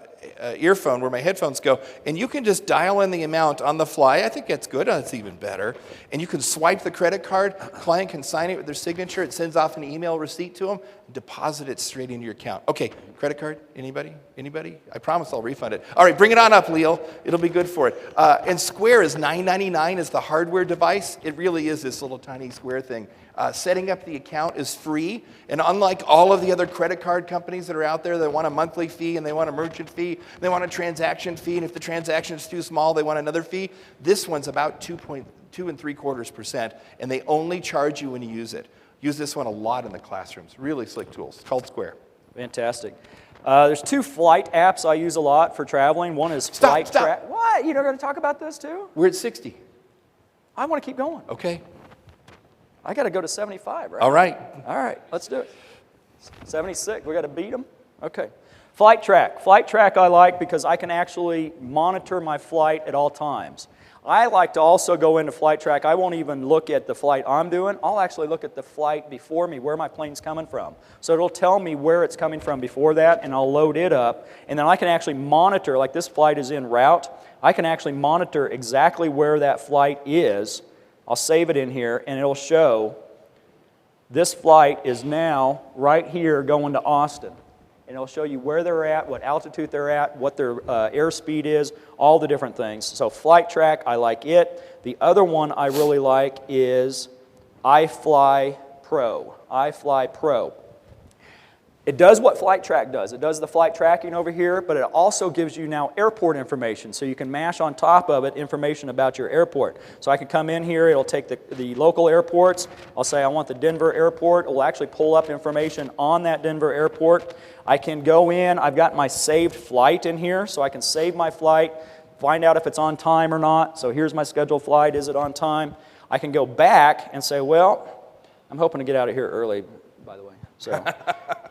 earphone where my headphones go, and you can just dial in the amount on the fly. I think that's good. That's even better. And you can swipe the credit card. Client can sign it with their signature. It sends off an email receipt to them, deposit it straight into your account. Okay, credit card? Anybody? Anybody? I promise I'll refund it. All right, bring it on up, Leo. It'll be good for it. And Square is $9.99 as the hardware device. It really is this little tiny Square thing. Setting up the account is free, and unlike all of the other credit card companies that are out there, they want a monthly fee and they want a merchant fee, they want a transaction fee, and if the transaction is too small, they want another fee. This one's about 2.3%, and they only charge you when you use it. Use this one a lot in the classrooms. Really slick tools. It's called Square. Fantastic. There's 2 flight apps I use a lot for traveling. One is Flight Track. What? You're going to talk about this too? We're at 60. I want to keep going. Okay. I got to go to 75, right? All right. All right, let's do it. 76, we got to beat them? Okay. Flight Track. Flight Track I like because I can actually monitor my flight at all times. I like to also go into Flight Track. I won't even look at the flight I'm doing. I'll actually look at the flight before me, where my plane's coming from. So it'll tell me where it's coming from before that, and I'll load it up. And then I can actually monitor, like this flight is en route. I can actually monitor exactly where that flight is. I'll save it in here, and it'll show this flight is now right here going to Austin. And it'll show you where they're at, what altitude they're at, what their airspeed is, all the different things. So Flight Track, I like it. The other one I really like is iFly Pro. iFly Pro. It does what Flight Track does. It does the flight tracking over here, but it also gives you now airport information. So you can mash on top of it information about your airport. So I can come in here, it'll take the local airports. I'll say I want the Denver airport. It will actually pull up information on that Denver airport. I can go in, I've got my saved flight in here, so I can save my flight, find out if it's on time or not. So here's my scheduled flight, is it on time? I can go back and say, well, I'm hoping to get out of here early, by the way.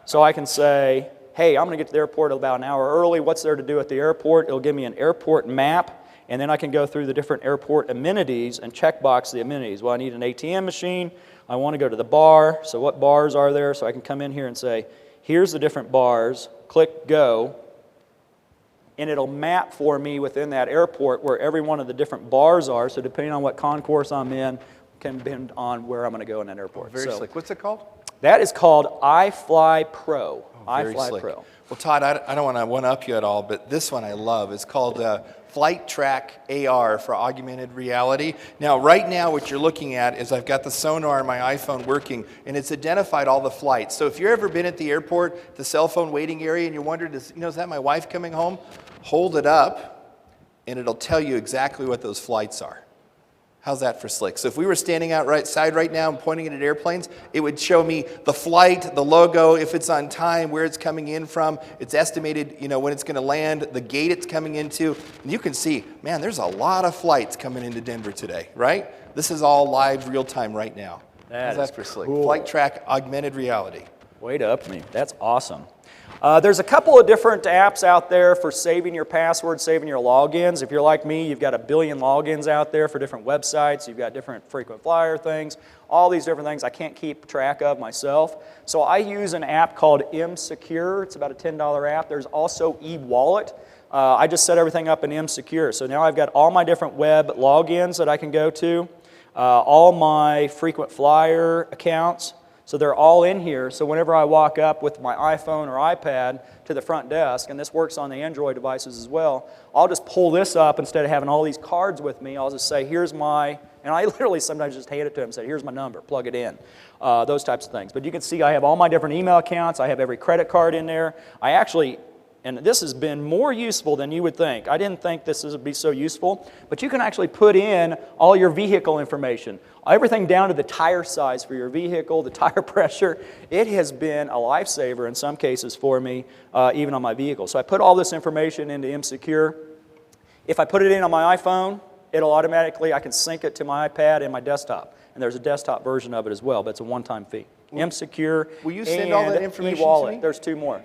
So I can say, hey, I'm going to get to the airport about an hour early. What's there to do at the airport? It'll give me an airport map, and then I can go through the different airport amenities and checkbox the amenities. Well, I need an ATM machine. I want to go to the bar. So what bars are there? So I can come in here and say, here's the different bars. Click go, and it'll map for me within that airport where every one of the different bars are. So depending on what concourse I'm in, can depend on where I'm going to go in that airport. Very slick. What's it called? That is called iFly Pro. Very iFly slick. Pro. Well, Todd, I don't want to one-up you at all, but this one I love. It's called Flight Track AR for augmented reality. Now, right now, what you're looking at is I've got the sonar on my iPhone working, and it's identified all the flights. So if you've ever been at the airport, the cell phone waiting area, and you wondered, is that my wife coming home? Hold it up, and it'll tell you exactly what those flights are. How's that for slick? So if we were standing outside right now and pointing it at airplanes, it would show me the flight, the logo, if it's on time, where it's coming in from. It's estimated, when it's going to land, the gate it's coming into. And you can see, man, there's a lot of flights coming into Denver today, right? This is all live, real time right now. How's that for slick? Cool. Flight Track augmented reality. Way to up me. That's awesome. There's a couple of different apps out there for saving your passwords, saving your logins. If you're like me, you've got a billion logins out there for different websites. You've got different frequent flyer things, all these different things I can't keep track of myself. So I use an app called mSecure. It's about a $10 app. There's also eWallet. I just set everything up in mSecure. So now I've got all my different web logins that I can go to, all my frequent flyer accounts. So they're all in here, so whenever I walk up with my iPhone or iPad to the front desk, and this works on the Android devices as well, I'll just pull this up instead of having all these cards with me. I'll just say, here's my, and I literally sometimes just hand it to them and say, here's my number, plug it in, those types of things. But you can see I have all my different email accounts, I have every credit card in there. I actually, and this has been more useful than you would think. I didn't think this would be so useful, but you can actually put in all your vehicle information, everything down to the tire size for your vehicle, the tire pressure. It has been a lifesaver in some cases for me, even on my vehicle. So I put all this information into mSecure. If I put it in on my iPhone, it'll automatically, I can sync it to my iPad and my desktop. And there's a desktop version of it as well, but it's a one-time fee. mSecure Will you send all that information eWallet. to me? There's 2 more.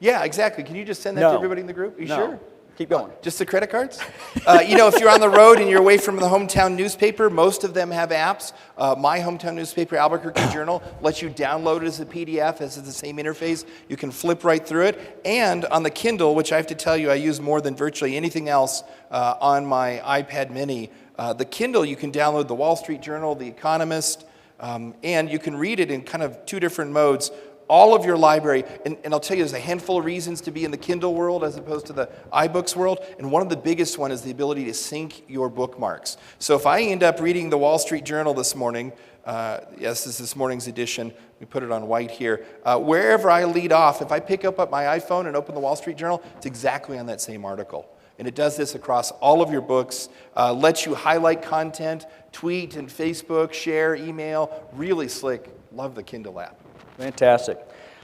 Yeah, exactly. Can you just send that to everybody in the group? Are you sure? Keep going. Just the credit cards? If you're on the road and you're away from the hometown newspaper, most of them have apps. My hometown newspaper, Albuquerque Journal, lets you download it as a PDF, as the same interface. You can flip right through it. And on the Kindle, which I have to tell you I use more than virtually anything else on my iPad mini, the Kindle, you can download the Wall Street Journal, The Economist, and you can read it in kind of two different modes. All of your library, and I'll tell you, there's a handful of reasons to be in the Kindle world as opposed to the iBooks world, and one of the biggest one is the ability to sync your bookmarks. So if I end up reading the Wall Street Journal this morning, yes, this is this morning's edition, we put it on white here, wherever I lead off, if I pick up my iPhone and open the Wall Street Journal, it's exactly on that same article. And it does this across all of your books, lets you highlight content, tweet and Facebook, share, email, really slick. Love the Kindle app. Fantastic.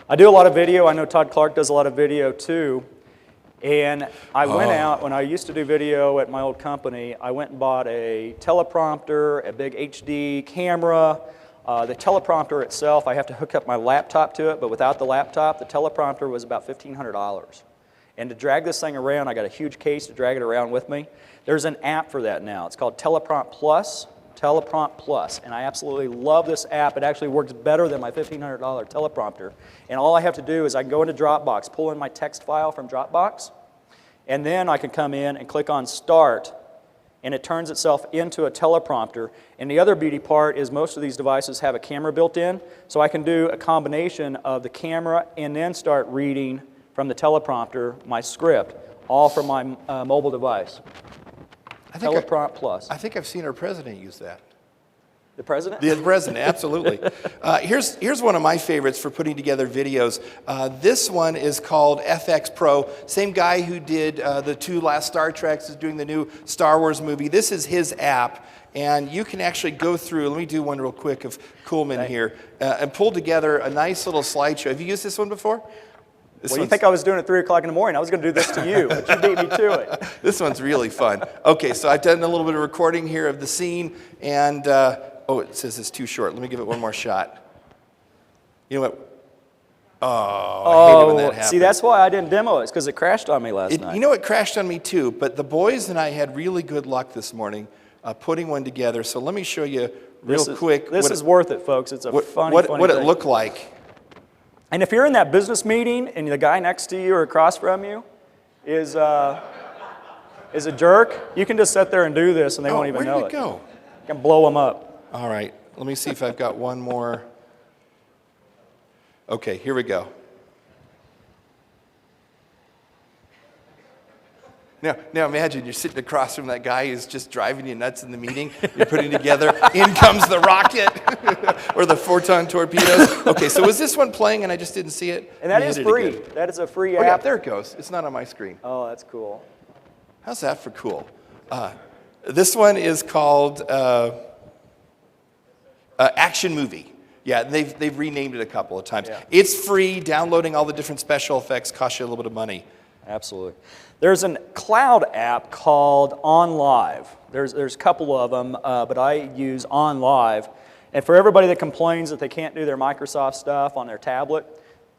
I do a lot of video. I know Todd Clark does a lot of video too. And I went out, when I used to do video at my old company, I went and bought a teleprompter, a big HD camera. The teleprompter itself, I have to hook up my laptop to it, but without the laptop, the teleprompter was about $1,500. And to drag this thing around, I got a huge case to drag it around with me. There's an app for that now. It's called Teleprompt Plus. And I absolutely love this app. It actually works better than my $1,500 teleprompter. And all I have to do is I can go into Dropbox, pull in my text file from Dropbox, and then I can come in and click on Start, and it turns itself into a teleprompter. And the other beauty part is most of these devices have a camera built in, so I can do a combination of the camera and then start reading from the teleprompter my script, all from my mobile device. Teleprompt Plus. I think I've seen our president use that. The president? The president, absolutely. Here's one of my favorites for putting together videos. This one is called FX Pro. Same guy who did the 2 last Star Treks is doing the new Star Wars movie. This is his app, and you can actually go through, let me do one real quick of Kuhlman here, and pull together a nice little slideshow. Have you used this one before? Well, you think I was doing it at 3 o'clock in the morning. I was going to do this to you, but you beat me to it. This one's really fun. Okay, so I've done a little bit of recording here of the scene, and, oh, it says it's too short. Let me give it one more shot. You know what? I hate it when that happens. See, that's why I didn't demo it. It's because it crashed on me last night. You know, it crashed on me too, but the boys and I had really good luck this morning putting one together. So let me show you real quick. This is worth it, folks. It's a funny what thing. it looked like. And if you're in that business meeting and the guy next to you or across from you is a jerk, you can just sit there and do this and they won't even know it. Where did it go? You can blow them up. All right. Let me see if I've got one more. Okay, here we go. Now imagine you're sitting across from that guy who's just driving you nuts in the meeting. You're putting together, in comes the rocket, or the 4-ton torpedoes. Okay, so was this one playing and I just didn't see it? And that is free. That is a free app. Yeah, there it goes. It's not on my screen. Oh, that's cool. How's that for cool? This one is called Action Movie. Yeah, they've renamed it a couple of times. Yeah. It's free. Downloading all the different special effects costs you a little bit of money. Absolutely. There's a cloud app called OnLive. There's a couple of them, but I use OnLive. And for everybody that complains that they can't do their Microsoft stuff on their tablet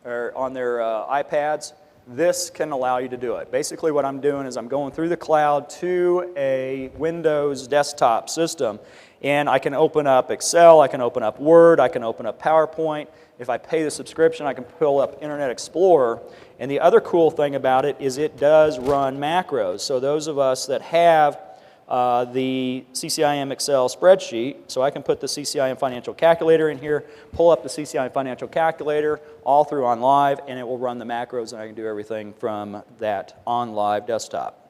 or on their iPads, this can allow you to do it. Basically what I'm doing is I'm going through the cloud to a Windows desktop system, and I can open up Excel, I can open up Word, I can open up PowerPoint. If I pay the subscription, I can pull up Internet Explorer. And the other cool thing about it is it does run macros. So those of us that have the CCIM Excel spreadsheet, so I can put the CCIM Financial Calculator in here, pull up the CCIM Financial Calculator all through OnLive, and it will run the macros, and I can do everything from that OnLive desktop.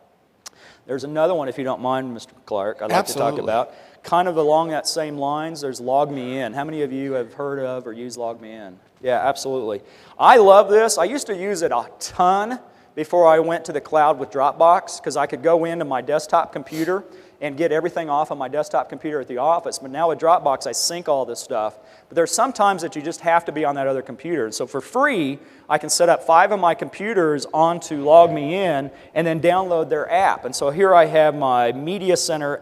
There's another one, if you don't mind, Mr. Clark, I'd like to talk about. Kind of along that same lines, there's LogMeIn. How many of you have heard of or used LogMeIn? Yeah, absolutely. I love this. I used to use it a ton before I went to the cloud with Dropbox, because I could go into my desktop computer and get everything off of my desktop computer at the office. But now with Dropbox, I sync all this stuff. But there's some times that you just have to be on that other computer. And so for free, I can set up 5 of my computers onto LogMeIn and then download their app. And so here I have my Media Center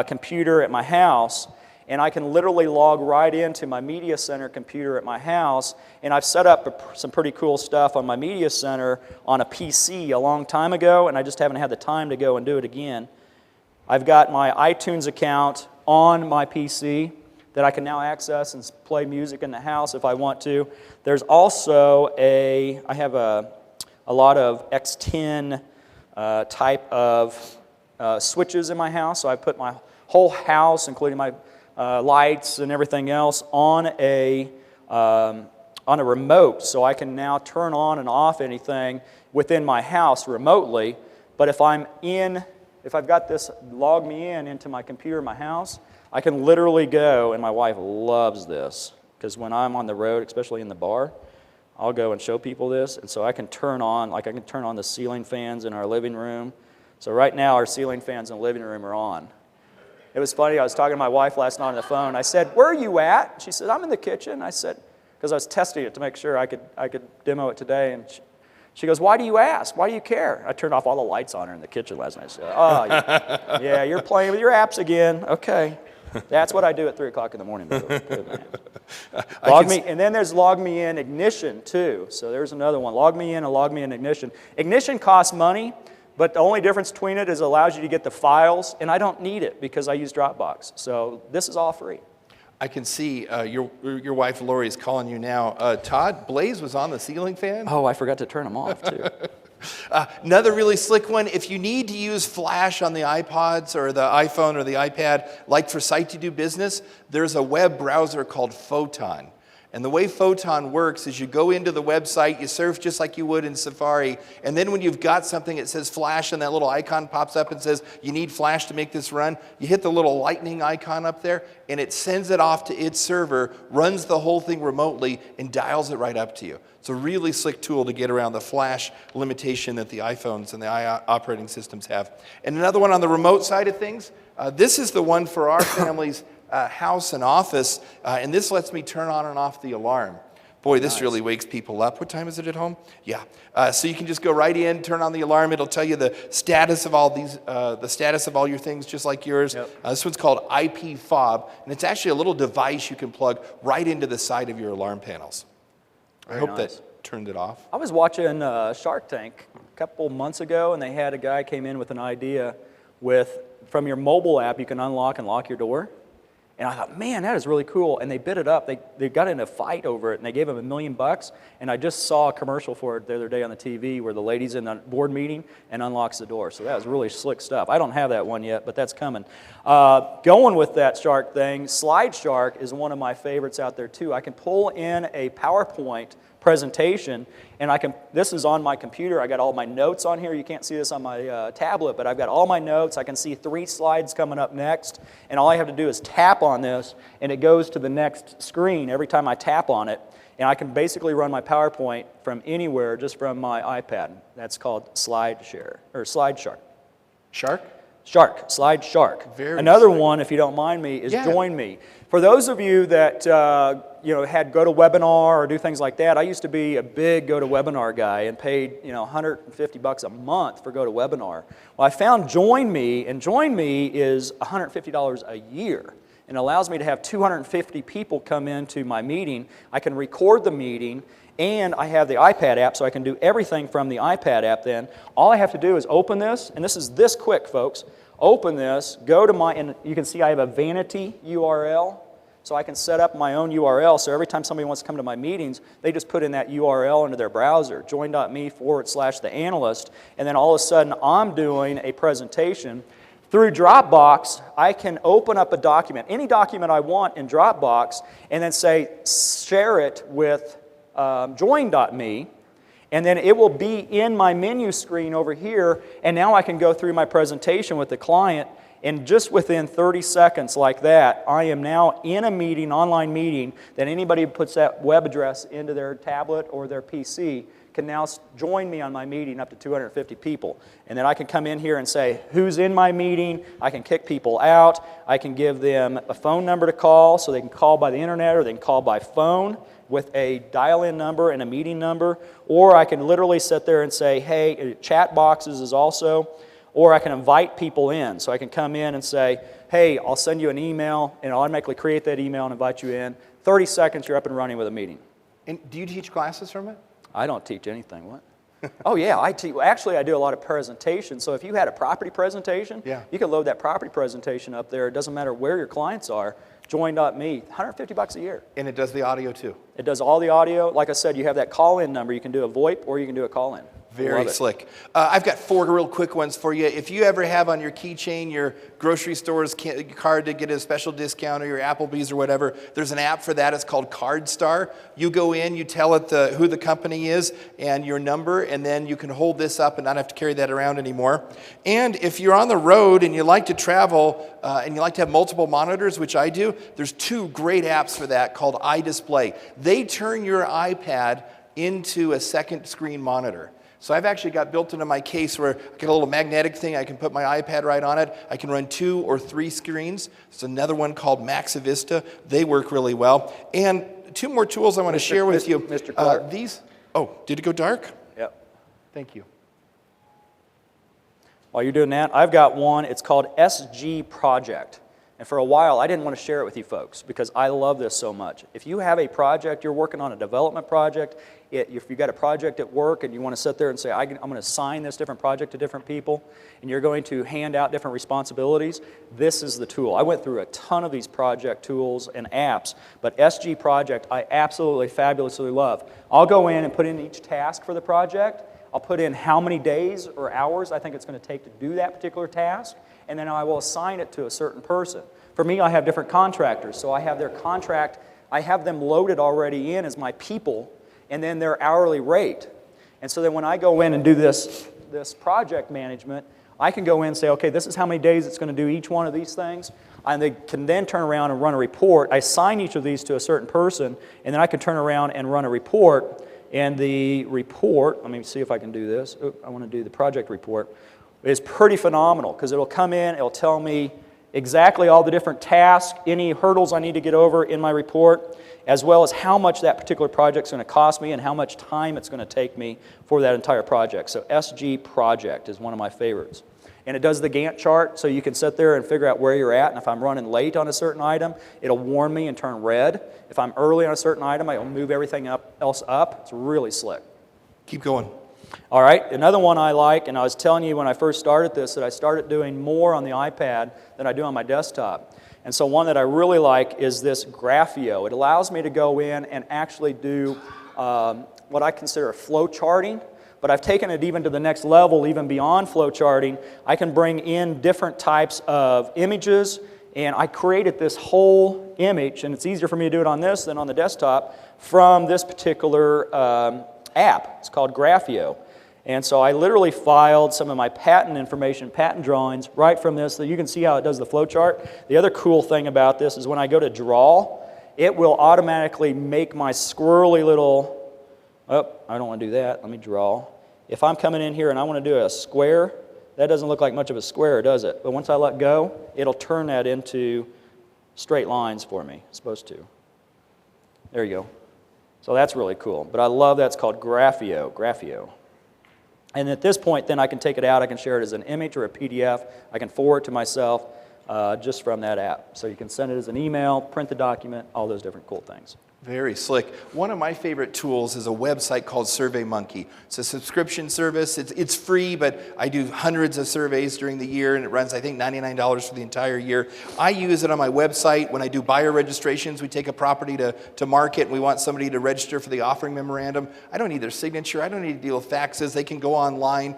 computer at my house. and I can literally log right into my Media Center computer at my house, and I've set up some pretty cool stuff on my Media Center on a PC a long time ago, and I just haven't had the time to go and do it again. I've got my iTunes account on my PC that I can now access and play music in the house if I want to. There's also I have a lot of X10 type of switches in my house, so I put my whole house, including my lights and everything else, on a remote, so I can now turn on and off anything within my house remotely. But if I've got this log me in into my computer in my house, I can literally go, and my wife loves this, because when I'm on the road, especially in the bar, I'll go and show people this, and so I can turn on the ceiling fans in our living room. So right now, our ceiling fans in the living room are on. It was funny, I was talking to my wife last night on the phone. I said, "Where are you at?" She said, "I'm in the kitchen." I said, because I was testing it to make sure I could demo it today, and she goes, "Why do you ask? Why do you care?" I turned off all the lights on her in the kitchen last night. She said, "Oh, yeah, you're playing with your apps again. Okay." That's what I do at 3 o'clock in the morning. And then there's Log Me In Ignition, too. So there's another one. Log Me In and Log Me In Ignition. Ignition costs money, but the only difference between it is it allows you to get the files, and I don't need it because I use Dropbox. So this is all free. I can see your wife Lori is calling you now. Todd, Blaze was on the ceiling fan. Oh, I forgot to turn them off, too. Another really slick one, if you need to use Flash on the iPods or the iPhone or the iPad, like for Site to Do Business, there's a web browser called Photon. And the way Photon works is you go into the website, you surf just like you would in Safari, and then when you've got something that says Flash and that little icon pops up and says, you need Flash to make this run, you hit the little lightning icon up there, and it sends it off to its server, runs the whole thing remotely, and dials it right up to you. It's a really slick tool to get around the Flash limitation that the iPhones and the operating systems have. And another one on the remote side of things, this is the one for our family's house and office, and this lets me turn on and off the alarm. Boy, this really wakes people up. What time is it at home? Yeah. So you can just go right in, turn on the alarm. It'll tell you the status of all these, the status of all your things, just like yours. Yep. This one's called IP Fob, and it's actually a little device you can plug right into the side of your alarm panels. I hope that turned it off. I was watching Shark Tank a couple months ago, and they had a guy came in with an idea from your mobile app, you can unlock and lock your door. And I thought, man, that is really cool. And they bid it up. They got in a fight over it, and they gave him $1 million. And I just saw a commercial for it the other day on the TV where the lady's in the board meeting and unlocks the door. So that was really slick stuff. I don't have that one yet, but that's coming. Going with that Shark thing, Slide Shark is one of my favorites out there too. I can pull in a PowerPoint presentation, and this is on my computer. I got all my notes on here. You can't see this on my tablet, but I've got all my notes. I can see 3 slides coming up next, and all I have to do is tap on this, and it goes to the next screen every time I tap on it, and I can basically run my PowerPoint from anywhere, just from my iPad. That's called Slide Shark. Slide Shark. Another one, if you don't mind me, is Join Me. For those of you that had GoToWebinar or do things like that, I used to be a big GoToWebinar guy and paid $150 a month for GoToWebinar. Well, I found Join Me, and Join Me is $150 a year. And allows me to have 250 people come into my meeting. I can record the meeting, and I have the iPad app, so I can do everything from the iPad app then. All I have to do is open this, and this is this quick, folks. Open this, go to and you can see I have a vanity URL, so I can set up my own URL, so every time somebody wants to come to my meetings, they just put in that URL into their browser, join.me/the analyst, and then all of a sudden I'm doing a presentation. Through Dropbox, I can open up a document, any document I want in Dropbox, and then say, share it with join.me, and then it will be in my menu screen over here, and now I can go through my presentation with the client, and just within 30 seconds like that, I am now in a meeting, online meeting, that anybody who puts that web address into their tablet or their PC can now join me on my meeting, up to 250 people. And then I can come in here and say, who's in my meeting? I can kick people out. I can give them a phone number to call, so they can call by the internet or they can call by phone with a dial-in number and a meeting number. Or I can literally sit there and say, hey, chat boxes is also, or I can invite people in. So I can come in and say, hey, I'll send you an email, and it'll automatically create that email and invite you in. 30 seconds, you're up and running with a meeting. And do you teach classes from it? I don't teach anything. What? Oh, yeah, I teach. Actually, I do a lot of presentations. So if you had a property presentation, you can load that property presentation up there. It doesn't matter where your clients are. Join.me, $150 a year. And it does the audio too? It does all the audio. Like I said, you have that call-in number. You can do a VoIP or you can do a call-in. Very slick. I've got 4 real quick ones for you. If you ever have on your keychain your grocery store's card to get a special discount, or your Applebee's or whatever, there's an app for that. It's called CardStar. You go in, you tell it who the company is and your number, and then you can hold this up and not have to carry that around anymore. And if you're on the road and you like to travel and you like to have multiple monitors, which I do, there's 2 great apps for that called iDisplay. They turn your iPad into a second screen monitor. So I've actually got built into my case where I get a little magnetic thing. I can put my iPad right on it. I can run 2 or 3 screens. There's another one called Maxivista. They work really well. And 2 more tools I want to share with you. Mr. Clark. Did it go dark? Yep. Thank you. While you're doing that, I've got one. It's called SG Project. And for a while, I didn't want to share it with you folks because I love this so much. If you have a project, you're working on a development project, if you've got a project at work and you want to sit there and say, I'm going to assign this different project to different people, and you're going to hand out different responsibilities, this is the tool. I went through a ton of these project tools and apps, but SG Project I absolutely fabulously love. I'll go in and put in each task for the project. I'll put in how many days or hours I think it's going to take to do that particular task, and then I will assign it to a certain person. For me, I have different contractors, so I have their contract, I have them loaded already in as my people, and then their hourly rate. And so then when I go in and do this project management, I can go in and say, okay, this is how many days it's going to do each one of these things, and they can then turn around and run a report. I assign each of these to a certain person, and then I can turn around and run a report, and the report, let me see if I can do this. I want to do the project report. It's pretty phenomenal because it'll come in, it'll tell me exactly all the different tasks, any hurdles I need to get over in my report, as well as how much that particular project's going to cost me and how much time it's going to take me for that entire project. So SG Project is one of my favorites. And it does the Gantt chart, so you can sit there and figure out where you're at, and if I'm running late on a certain item, it'll warn me and turn red. If I'm early on a certain item, I'll move everything else up. It's really slick. Keep going. All right, another one I like, and I was telling you when I first started this that I started doing more on the iPad than I do on my desktop. And so one that I really like is this Graphio. It allows me to go in and actually do what I consider flow charting, but I've taken it even to the next level, even beyond flow charting. I can bring in different types of images, and I created this whole image, and it's easier for me to do it on this than on the desktop, from this particular app. It's called Graphio. And so I literally filed some of my patent information, patent drawings, right from this, so you can see how it does the flow chart. The other cool thing about this is when I go to draw, it will automatically make my squirrely little, I don't want to do that, let me draw. If I'm coming in here and I want to do a square, that doesn't look like much of a square, does it? But once I let go, it'll turn that into straight lines for me, it's supposed to. There you go. So that's really cool. But I love that. It's called Graphio. And at this point, then I can take it out. I can share it as an image or a PDF. I can forward it to myself just from that app. So you can send it as an email, print the document, all those different cool things. Very slick. One of my favorite tools is a website called SurveyMonkey. It's a subscription service. It's free, but I do hundreds of surveys during the year, and it runs, I think, $99 for the entire year. I use it on my website when I do buyer registrations. We take a property to market, and we want somebody to register for the offering memorandum. I don't need their signature. I don't need to deal with faxes. They can go online.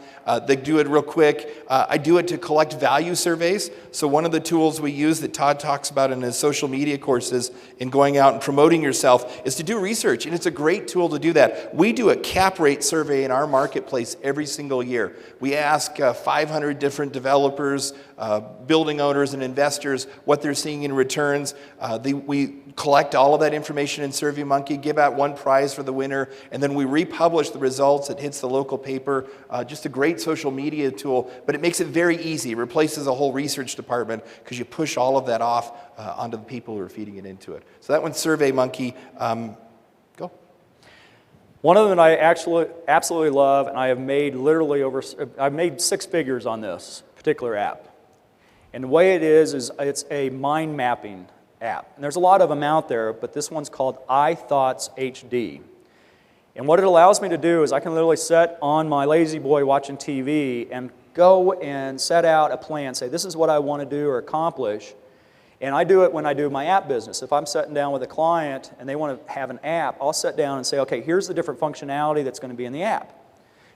They do it real quick. I do it to collect value surveys. So one of the tools we use that Todd talks about in his social media courses in going out and promoting yourself is to do research, and it's a great tool to do that. We do a cap rate survey in our marketplace every single year. We ask 500 different developers, building owners, and investors what they're seeing in returns. We collect all of that information in SurveyMonkey, give out one prize for the winner, and then we republish the results. It hits the local paper. Just a great social media tool, but it makes it very easy. It replaces a whole research department because you push all of that off onto the people who are feeding it into it. So that one's SurveyMonkey. Go. One of them that I actually absolutely love, and I have made literally I've made 6 figures on this particular app. And the way it is it's a mind mapping app. And there's a lot of them out there, but this one's called iThoughts HD. And what it allows me to do is I can literally sit on my lazy boy watching TV and go and set out a plan, say this is what I want to do or accomplish. And I do it when I do my app business. If I'm sitting down with a client and they want to have an app, I'll sit down and say, okay, here's the different functionality that's going to be in the app.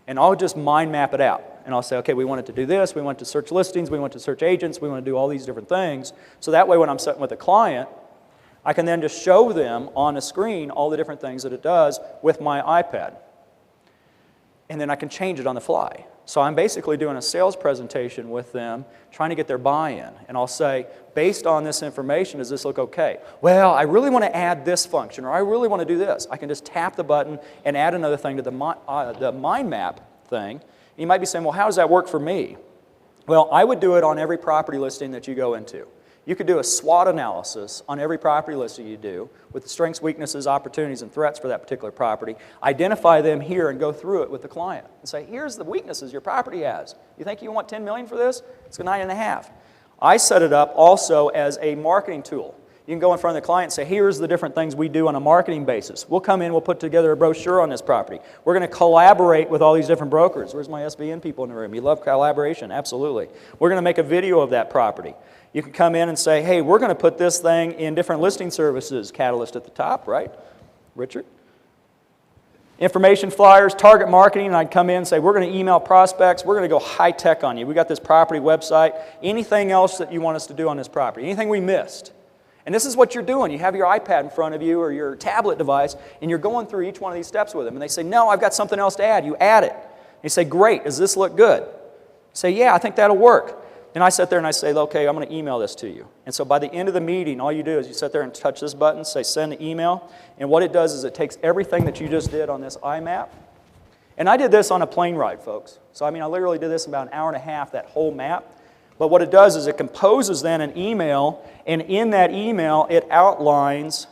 And I'll just mind map it out. And I'll say, okay, we want it to do this, we want it to search listings, we want it to search agents, we want to do all these different things. So that way when I'm sitting with a client, I can then just show them on the screen all the different things that it does with my iPad. And then I can change it on the fly. So I'm basically doing a sales presentation with them, trying to get their buy-in. And I'll say, based on this information, does this look okay? Well, I really want to add this function, or I really want to do this. I can just tap the button and add another thing to the mind map thing. And you might be saying, well, how does that work for me? Well, I would do it on every property listing that you go into. You could do a SWOT analysis on every property listing you do with the strengths, weaknesses, opportunities, and threats for that particular property. Identify them here and go through it with the client and say, here's the weaknesses your property has. You think you want $10 million for this? It's $9.5. I set it up also as a marketing tool. You can go in front of the client and say, here's the different things we do on a marketing basis. We'll come in, we'll put together a brochure on this property. We're going to collaborate with all these different brokers. Where's my SVN people in the room? You love collaboration, absolutely. We're going to make a video of that property. You can come in and say, hey, we're going to put this thing in different listing services, Catalyst at the top, right? Richard? Information flyers, target marketing, and I'd come in and say, we're going to email prospects, we're going to go high tech on you. We got this property website, anything else that you want us to do on this property, anything we missed. And this is what you're doing. You have your iPad in front of you or your tablet device, and you're going through each one of these steps with them. And they say, no, I've got something else to add. You add it. And you say, great, does this look good? You say, yeah, I think that'll work. And I sit there and I say, okay, I'm going to email this to you. And so by the end of the meeting, all you do is you sit there and touch this button, say send an email. And what it does is it takes everything that you just did on this iMap. And I did this on a plane ride, folks. So I literally did this about an hour and a half, that whole map. But what it does is it composes then an email, and in that email it outlines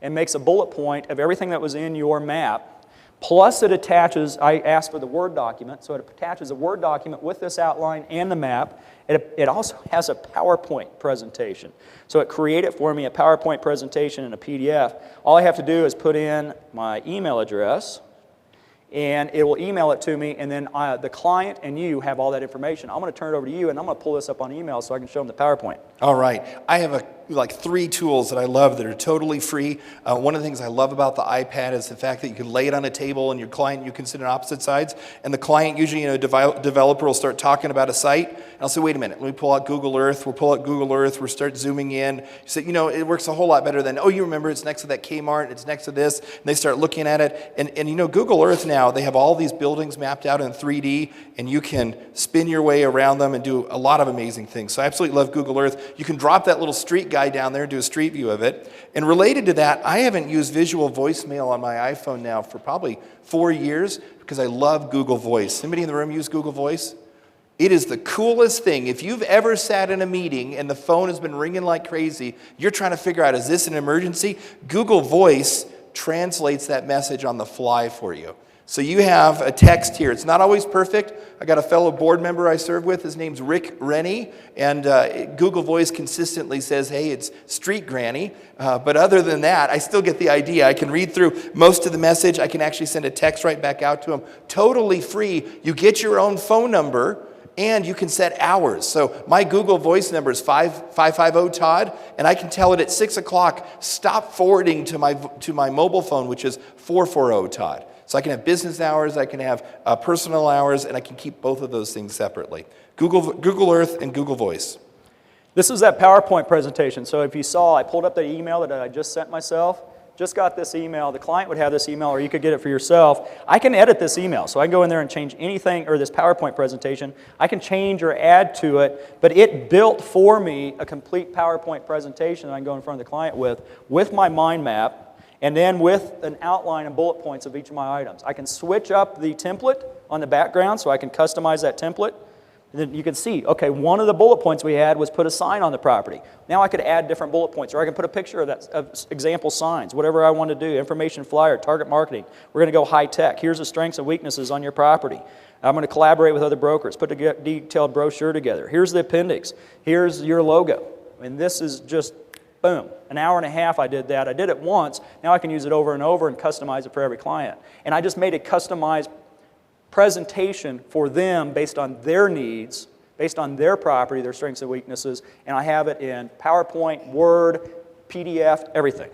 and makes a bullet point of everything that was in your map. Plus it attaches, I asked for the Word document, so it attaches a Word document with this outline and the map. It also has a PowerPoint presentation. So it created for me a PowerPoint presentation in a PDF. All I have to do is put in my email address, and it will email it to me, and then the client and you have all that information. I'm going to turn it over to you, and I'm going to pull this up on email so I can show them the PowerPoint. All right. I have like 3 tools that I love that are totally free. One of the things I love about the iPad is the fact that you can lay it on a table and your client, you can sit on opposite sides, and the client, usually developer will start talking about a site, and I'll say, wait a minute, let me pull out Google Earth. We'll pull out Google Earth. We'll start zooming in. You say, it works a whole lot better than, oh, you remember it's next to that Kmart, it's next to this, and they start looking at it. And Google Earth now, they have all these buildings mapped out in 3D, and you can spin your way around them and do a lot of amazing things. So I absolutely love Google Earth. You can drop that little street guy down there and do a street view of it. And related to that, I haven't used visual voicemail on my iPhone now for probably 4 years because I love Google Voice. Anybody in the room use Google Voice? It is the coolest thing. If you've ever sat in a meeting and the phone has been ringing like crazy, you're trying to figure out, is this an emergency? Google Voice translates that message on the fly for you. So you have a text here. It's not always perfect. I got a fellow board member I serve with. His name's Rick Rennie, and Google Voice consistently says, hey, it's Street Granny. But other than that, I still get the idea. I can read through most of the message. I can actually send a text right back out to him. Totally free. You get your own phone number, and you can set hours. So my Google Voice number is 5550-TODD, and I can tell it at 6 o'clock, stop forwarding to my mobile phone, which is 440-TODD. So I can have business hours, I can have personal hours, and I can keep both of those things separately. Google Earth and Google Voice. This is that PowerPoint presentation. So if you saw, I pulled up the email that I just sent myself. Just got this email. The client would have this email, or you could get it for yourself. I can edit this email. So I can go in there and change anything, or this PowerPoint presentation. I can change or add to it, but it built for me a complete PowerPoint presentation that I can go in front of the client with my mind map, and then with an outline and bullet points of each of my items. I can switch up the template on the background so I can customize that template. And then you can see, okay, one of the bullet points we had was put a sign on the property. Now I could add different bullet points, or I can put a picture of that, of example signs, whatever I want to do, information flyer, target marketing. We're going to go high tech. Here's the strengths and weaknesses on your property. I'm going to collaborate with other brokers, put a detailed brochure together. Here's the appendix. Here's your logo. I mean, this is just, boom. An hour and a half I did that. I did it once. Now I can use it over and over and customize it for every client. And I just made a customized presentation for them based on their needs, based on their property, their strengths and weaknesses, and I have it in PowerPoint, Word, PDF, everything.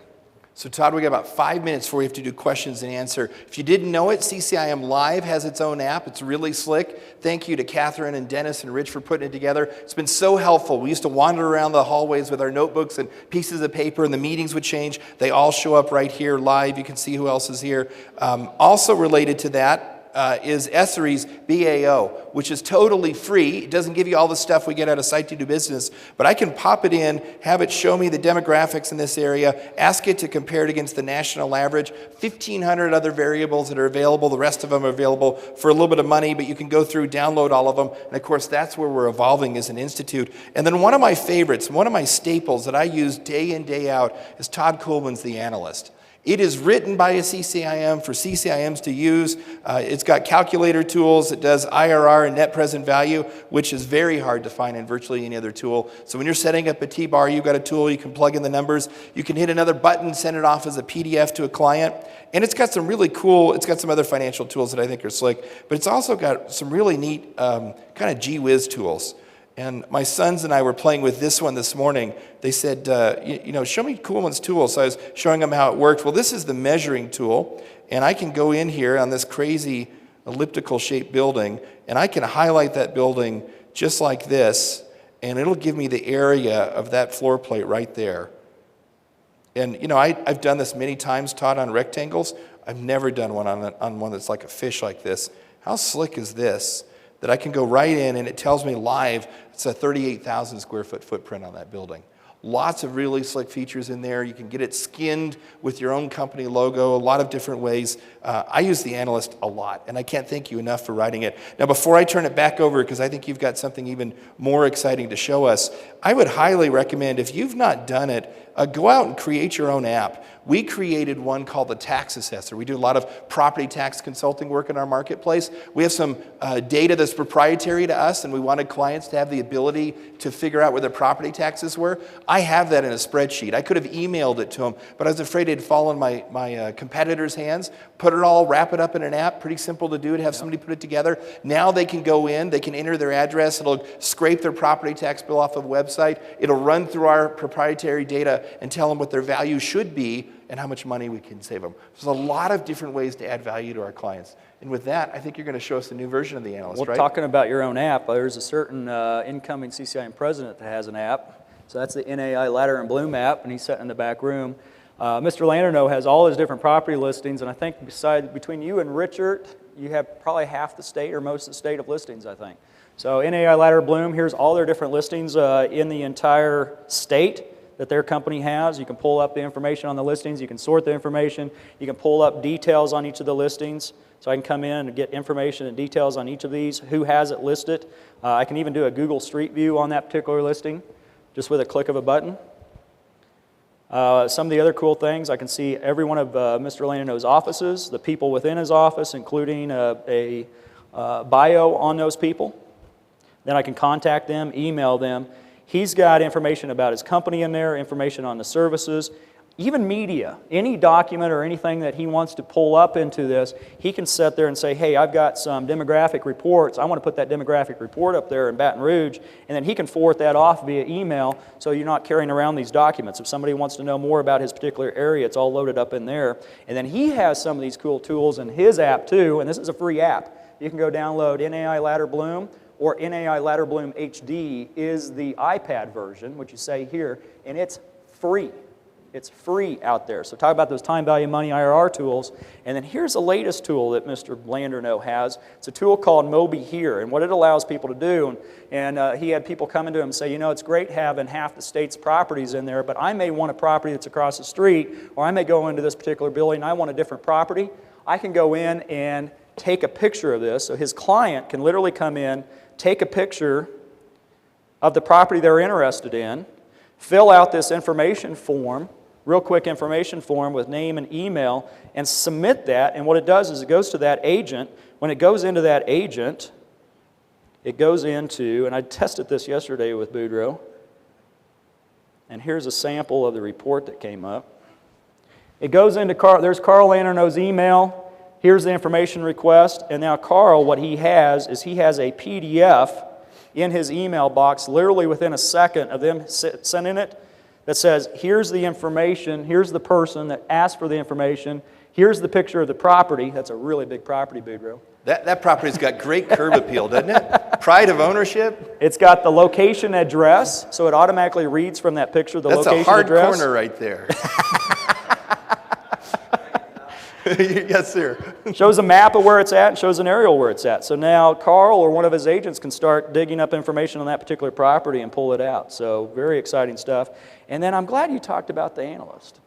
So Todd, we got about 5 minutes before we have to do questions and answer. If you didn't know it, CCIM Live has its own app. It's really slick. Thank you to Catherine and Dennis and Rich for putting it together. It's been so helpful. We used to wander around the hallways with our notebooks and pieces of paper, and the meetings would change. They all show up right here live. You can see who else is here. Also related to that, is Esri's BAO, which is totally free. It doesn't give you all the stuff we get out of Site to Do Business, but I can pop it in, have it show me the demographics in this area, ask it to compare it against the national average, 1,500 other variables that are available. The rest of them are available for a little bit of money, but you can go through, download all of them, and of course that's where we're evolving as an institute. And then one of my favorites, one of my staples that I use day in, day out is Todd Kuhlman's The Analyst. It is written by a CCIM for CCIMs to use. It's got calculator tools. It does IRR and net present value, which is very hard to find in virtually any other tool. So when you're setting up a T-bar, you've got a tool, you can plug in the numbers. You can hit another button, send it off as a PDF to a client. And it's got some really cool, it's got some other financial tools that I think are slick, but it's also got some really neat kind of gee whiz tools. And my sons and I were playing with this one this morning. They said, you know, show me Kuhlman's tool. So I was showing them how it worked. Well, this is the measuring tool. And I can go in here on this crazy elliptical shaped building, and I can highlight that building just like this, and it'll give me the area of that floor plate right there. And, you know, I've done this many times, Todd, on rectangles. I've never done one on one that's like a fish like this. How slick is this? That I can go right in and it tells me live it's a 38,000 square foot footprint on that building. Lots of really slick features in there. You can get it skinned with your own company logo, a lot of different ways. I use The Analyst a lot, and I can't thank you enough for writing it. Now, before I turn it back over, because I think you've got something even more exciting to show us, I would highly recommend, if you've not done it, go out and create your own app. We created one called the Tax Assessor. We do a lot of property tax consulting work in our marketplace. We have some data that's proprietary to us, and we wanted clients to have the ability to figure out where their property taxes were. I have that in a spreadsheet. I could have emailed it to them, but I was afraid it'd fall in my competitors' hands. Put it all, wrap it up in an app. Pretty simple to do, to have somebody put it together. Now they can go in, they can enter their address. It'll scrape their property tax bill off of the website. It'll run through our proprietary data and tell them what their value should be and how much money we can save them. There's a lot of different ways to add value to our clients. And with that, I think you're going to show us a new version of The Analyst, well, right? Talking about your own app, there's a certain incoming CCIM president that has an app. So that's the NAI Ladder and Bloom app, and he's sitting in the back room. Mr. Landerneau has all his different property listings, and I think between you and Richard, you have probably half the state or most of the state of listings, I think. So NAI Ladder Bloom, here's all their different listings in the entire state that their company has. You can pull up the information on the listings. You can sort the information. You can pull up details on each of the listings. So I can come in and get information and details on each of these, who has it listed. I can even do a Google Street View on that particular listing just with a click of a button. Some of the other cool things, I can see every one of Mr. Landerneau's offices, the people within his office, including a bio on those people. Then I can contact them, email them. He's got information about his company in there, information on the services, even media. Any document or anything that he wants to pull up into this, he can sit there and say, hey, I've got some demographic reports. I want to put that demographic report up there in Baton Rouge, and then he can forward that off via email so you're not carrying around these documents. If somebody wants to know more about his particular area, it's all loaded up in there. And then he has some of these cool tools in his app too, and this is a free app. You can go download NAI Ladder Bloom, or NAI Ladder Bloom HD is the iPad version, which you say here, and it's free. It's free out there. So talk about those time value money IRR tools. And then here's the latest tool that Mr. Landerneau has. It's a tool called Moby Here, and what it allows people to do, and he had people come into him and say, you know, it's great having half the state's properties in there, but I may want a property that's across the street, or I may go into this particular building and I want a different property. I can go in and take a picture of this, so his client can literally come in, take a picture of the property they're interested in, fill out this information form, real quick information form with name and email, and submit that. And what it does is it goes to that agent. When it goes into that agent, it goes into, and I tested this yesterday with Boudreaux, and here's a sample of the report that came up. It goes into there's Carl Landerneau's email. Here's the information request. And now Carl, what he has is he has a PDF in his email box, literally within a second of them sending it, that says, here's the information, here's the person that asked for the information, here's the picture of the property. That's a really big property, Boudreaux. That property's got great curb appeal, doesn't it? Pride of ownership. It's got the location address, so it automatically reads from that picture the location address. That's a hard corner right there. Yes, sir. Shows a map of where it's at and shows an aerial where it's at. So now Carl or one of his agents can start digging up information on that particular property and pull it out. So very exciting stuff. And then I'm glad you talked about the analyst,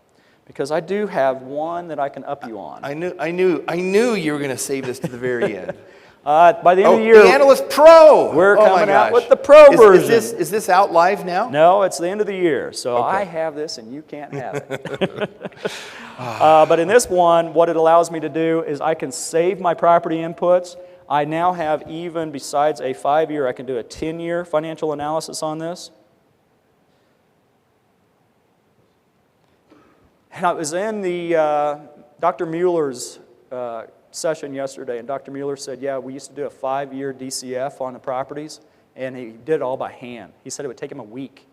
because I do have one that I can up you on. I knew you were going to save this to the very end. By the end of the year, the Analyst Pro. We're coming out with the Pro version. Is this out live now? No, it's the end of the year. So okay. I have this and you can't have it. But in this one, what it allows me to do is I can save my property inputs. I now have, even besides a 5-year, I can do a 10-year financial analysis on this. And I was in the Dr. Mueller's session yesterday, and Dr. Mueller said, yeah, we used to do a 5-year DCF on the properties, and he did it all by hand. He said it would take him a week.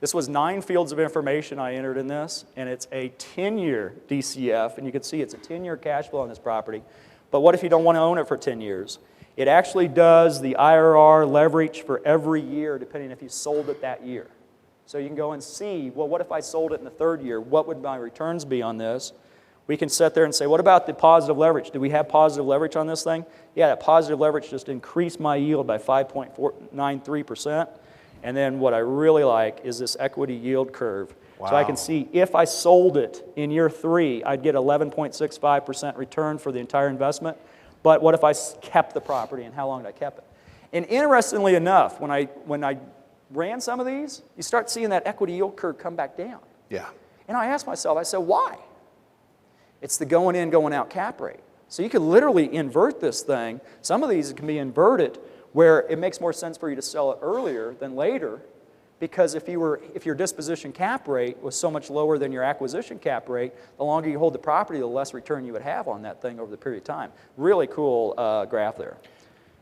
This was 9 fields of information I entered in this, and it's a 10-year DCF, and you can see it's a 10-year cash flow on this property. But what if you don't want to own it for 10 years? It actually does the IRR leverage for every year, depending if you sold it that year. So you can go and see, well, what if I sold it in the 3rd year? What would my returns be on this? We can sit there and say, what about the positive leverage? Do we have positive leverage on this thing? Yeah, that positive leverage just increased my yield by 5.93%. And then what I really like is this equity yield curve. Wow. So I can see if I sold it in year 3, I'd get 11.65% return for the entire investment. But what if I kept the property, and how long did I keep it? And interestingly enough, when I ran some of these, you start seeing that equity yield curve come back down. Yeah. And I asked myself, I said, why? It's the going in, going out cap rate. So you could literally invert this thing. Some of these can be inverted where it makes more sense for you to sell it earlier than later, because if your disposition cap rate was so much lower than your acquisition cap rate, the longer you hold the property, the less return you would have on that thing over the period of time. Really cool graph there.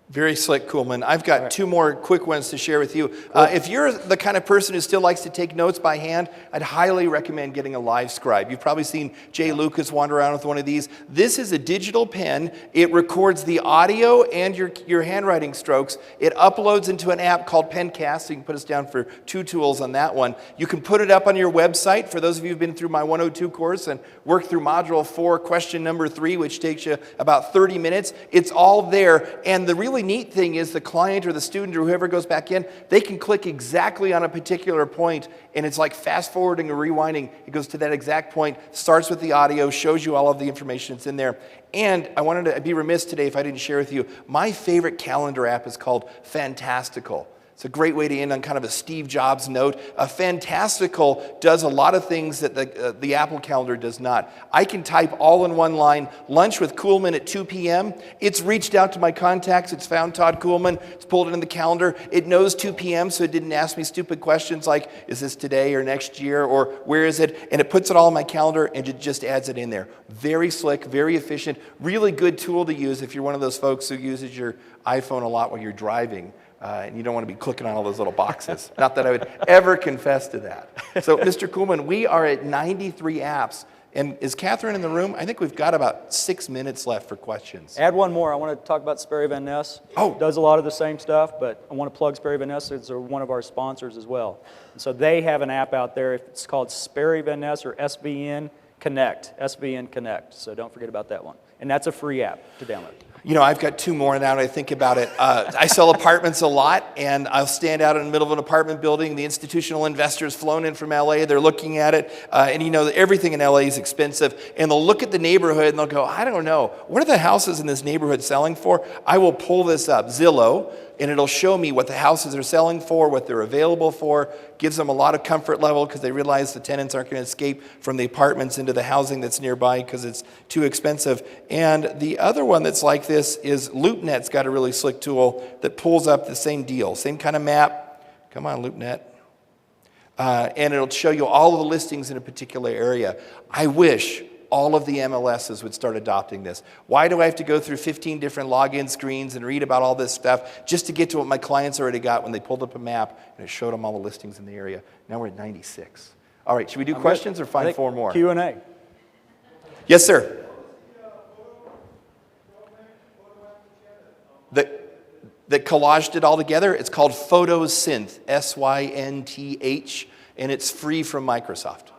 Very slick, Kuhlman. I've got 2 more quick ones to share with you. If you're the kind of person who still likes to take notes by hand, I'd highly recommend getting a Live Scribe. You've probably seen Jay Lucas wander around with one of these. This is a digital pen. It records the audio and your handwriting strokes. It uploads into an app called Pencast, so you can put us down for 2 tools on that one. You can put it up on your website. For those of you who've been through my 102 course and worked through Module 4, question number 3, which takes you about 30 minutes, it's all there. And the really neat thing is the client or the student or whoever goes back in, they can click exactly on a particular point, and it's like fast forwarding or rewinding. It goes to that exact point, starts with the audio, shows you all of the information that's in there. And I wanted to be remiss today if I didn't share with you, my favorite calendar app is called Fantastical. It's a great way to end on kind of a Steve Jobs note. Fantastical does a lot of things that the Apple Calendar does not. I can type all in one line, lunch with Kuhlman at 2 p.m. It's reached out to my contacts. It's found Todd Kuhlman. It's pulled it in the calendar. It knows 2 p.m., so it didn't ask me stupid questions like, is this today or next year or where is it? And it puts it all in my calendar and it just adds it in there. Very slick, very efficient, really good tool to use if you're one of those folks who uses your iPhone a lot while you're driving. And you don't want to be clicking on all those little boxes. Not that I would ever confess to that. So, Mr. Kuhlman, we are at 93 apps. And is Catherine in the room? I think we've got about 6 minutes left for questions. Add one more. I want to talk about Sperry Van Ness. Oh. It does a lot of the same stuff, but I want to plug Sperry Van Ness. It's one of our sponsors as well. And so they have an app out there. It's called Sperry Van Ness or SVN Connect. SVN Connect. So don't forget about that one. And that's a free app to download. You know, I've got 2 more now that I think about it. I sell apartments a lot, and I'll stand out in the middle of an apartment building. The institutional investor's flown in from LA. They're looking at it, and you know, everything in LA is expensive. And they'll look at the neighborhood, and they'll go, I don't know. What are the houses in this neighborhood selling for? I will pull this up. Zillow, and it'll show me what the houses are selling for, what they're available for, gives them a lot of comfort level because they realize the tenants aren't going to escape from the apartments into the housing that's nearby because it's too expensive. And the other one that's like this is LoopNet's got a really slick tool that pulls up the same deal, same kind of map. Come on, LoopNet. And it'll show you all of the listings in a particular area. I wish all of the MLSs would start adopting this. Why do I have to go through 15 different login screens and read about all this stuff just to get to what my clients already got when they pulled up a map and it showed them all the listings in the area? Now we're at 96. All right, should we do questions or find 4 more? Q&A. Yes, sir. That collaged it all together, it's called PhotoSynth, S-Y-N-T-H, and it's free from Microsoft.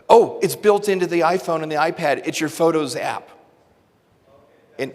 Oh, it's built into the iPhone and the iPad. It's your Photos app. And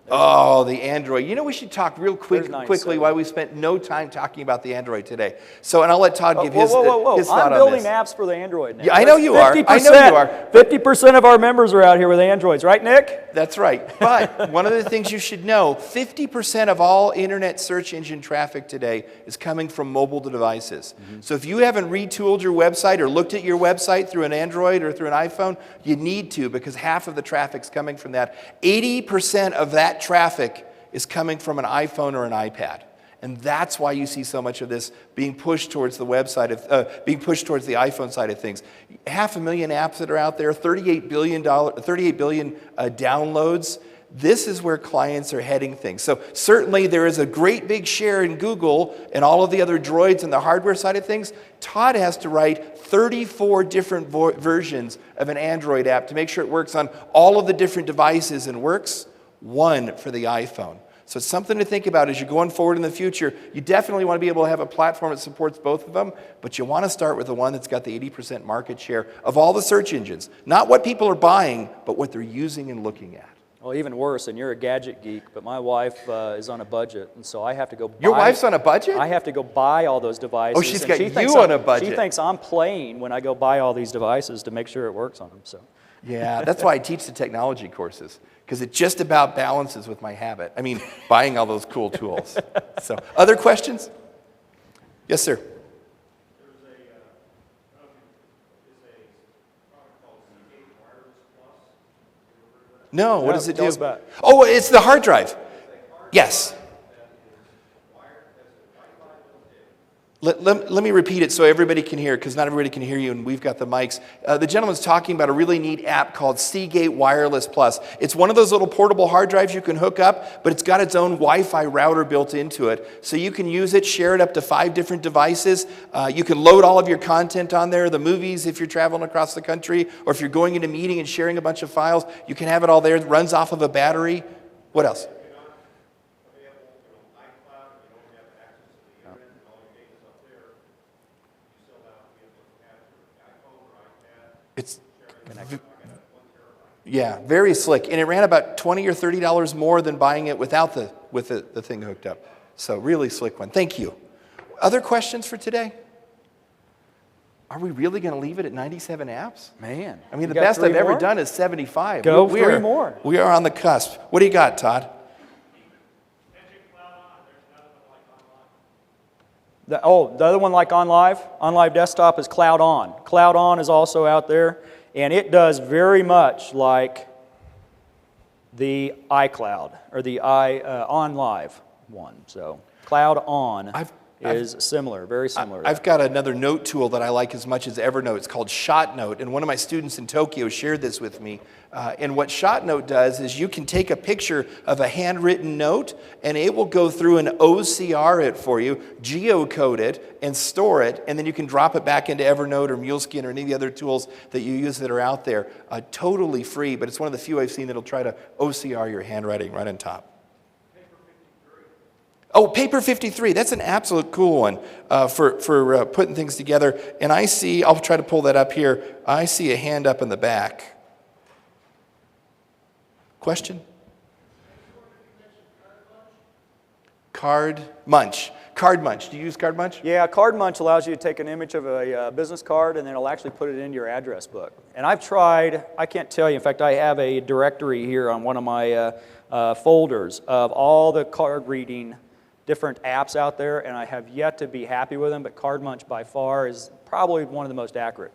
oh, the Android. You know, we should talk real quickly why we spent no time talking about the Android today. So, and I'll let Todd give his thought on this. I'm building apps for the Android now. Yeah, I know you are. 50%, I know you are. 50% of our members are out here with Androids, right, Nick? That's right. But one of the things you should know, 50% of all internet search engine traffic today is coming from mobile devices. Mm-hmm. So if you haven't retooled your website or looked at your website through an Android or through an iPhone, you need to, because half of the traffic's coming from that. 80% of that traffic is coming from an iPhone or an iPad. And that's why you see so much of this being pushed towards the website, being pushed towards the iPhone side of things. 500,000 apps that are out there, 38 billion downloads. This is where clients are heading things. So certainly there is a great big share in Google and all of the other droids and the hardware side of things. Todd has to write 34 different versions of an Android app to make sure it works on all of the different devices and works one for the iPhone. So it's something to think about as you're going forward in the future. You definitely want to be able to have a platform that supports both of them, but you want to start with the one that's got the 80% market share of all the search engines. Not what people are buying, but what they're using and looking at. Well, even worse, and you're a gadget geek, but my wife is on a budget, and so I have to go buy... Your wife's on a budget? I have to go buy all those devices. Oh, she's got you on a budget. She thinks I'm playing when I go buy all these devices to make sure it works on them, so... Yeah, that's why I teach the technology courses, because it just about balances with my habit. I mean, buying all those cool tools. So, other questions? Yes, sir. There's a product called CCIM Wireless Plus. No, what does it do? Oh, it's the hard drive. Yes. Let me repeat it so everybody can hear, because not everybody can hear you, and we've got the mics. The gentleman's talking about a really neat app called Seagate Wireless Plus. It's one of those little portable hard drives you can hook up, but it's got its own Wi-Fi router built into it. So you can use it, share it up to 5 different devices. You can load all of your content on there, the movies if you're traveling across the country, or if you're going into a meeting and sharing a bunch of files, you can have it all there. It runs off of a battery. What else? It's yeah, very slick, and it ran about $20 or $30 more than buying it without the thing hooked up. So really slick one. Thank you. Other questions for today? Are we really going to leave it at 97 apps? Man, I mean, the best I've ever done is 75. Go 3 more. We are on the cusp. What do you got, Todd? The other one like OnLive Desktop is Cloud On. Cloud On is also out there, and it does very much like the iCloud, or the OnLive one. So Cloud On is similar, very similar. I've got another note tool that I like as much as Evernote. It's called ShotNote, and one of my students in Tokyo shared this with me. And what ShotNote does is you can take a picture of a handwritten note, and it will go through and OCR it for you, geocode it, and store it, and then you can drop it back into Evernote or Muleskin or any of the other tools that you use that are out there. Totally free, but it's one of the few I've seen that'll try to OCR your handwriting right on top. Oh, Paper 53, that's an absolute cool one for putting things together. And I'll try to pull that up here. I see a hand up in the back. Question? Card Munch. Card Munch. Do you use Card Munch? Yeah, Card Munch allows you to take an image of a business card and then it'll actually put it into your address book. And I've tried, I can't tell you, in fact, I have a directory here on one of my folders of all the card reading different apps out there, and I have yet to be happy with them, but Card Munch by far is probably one of the most accurate.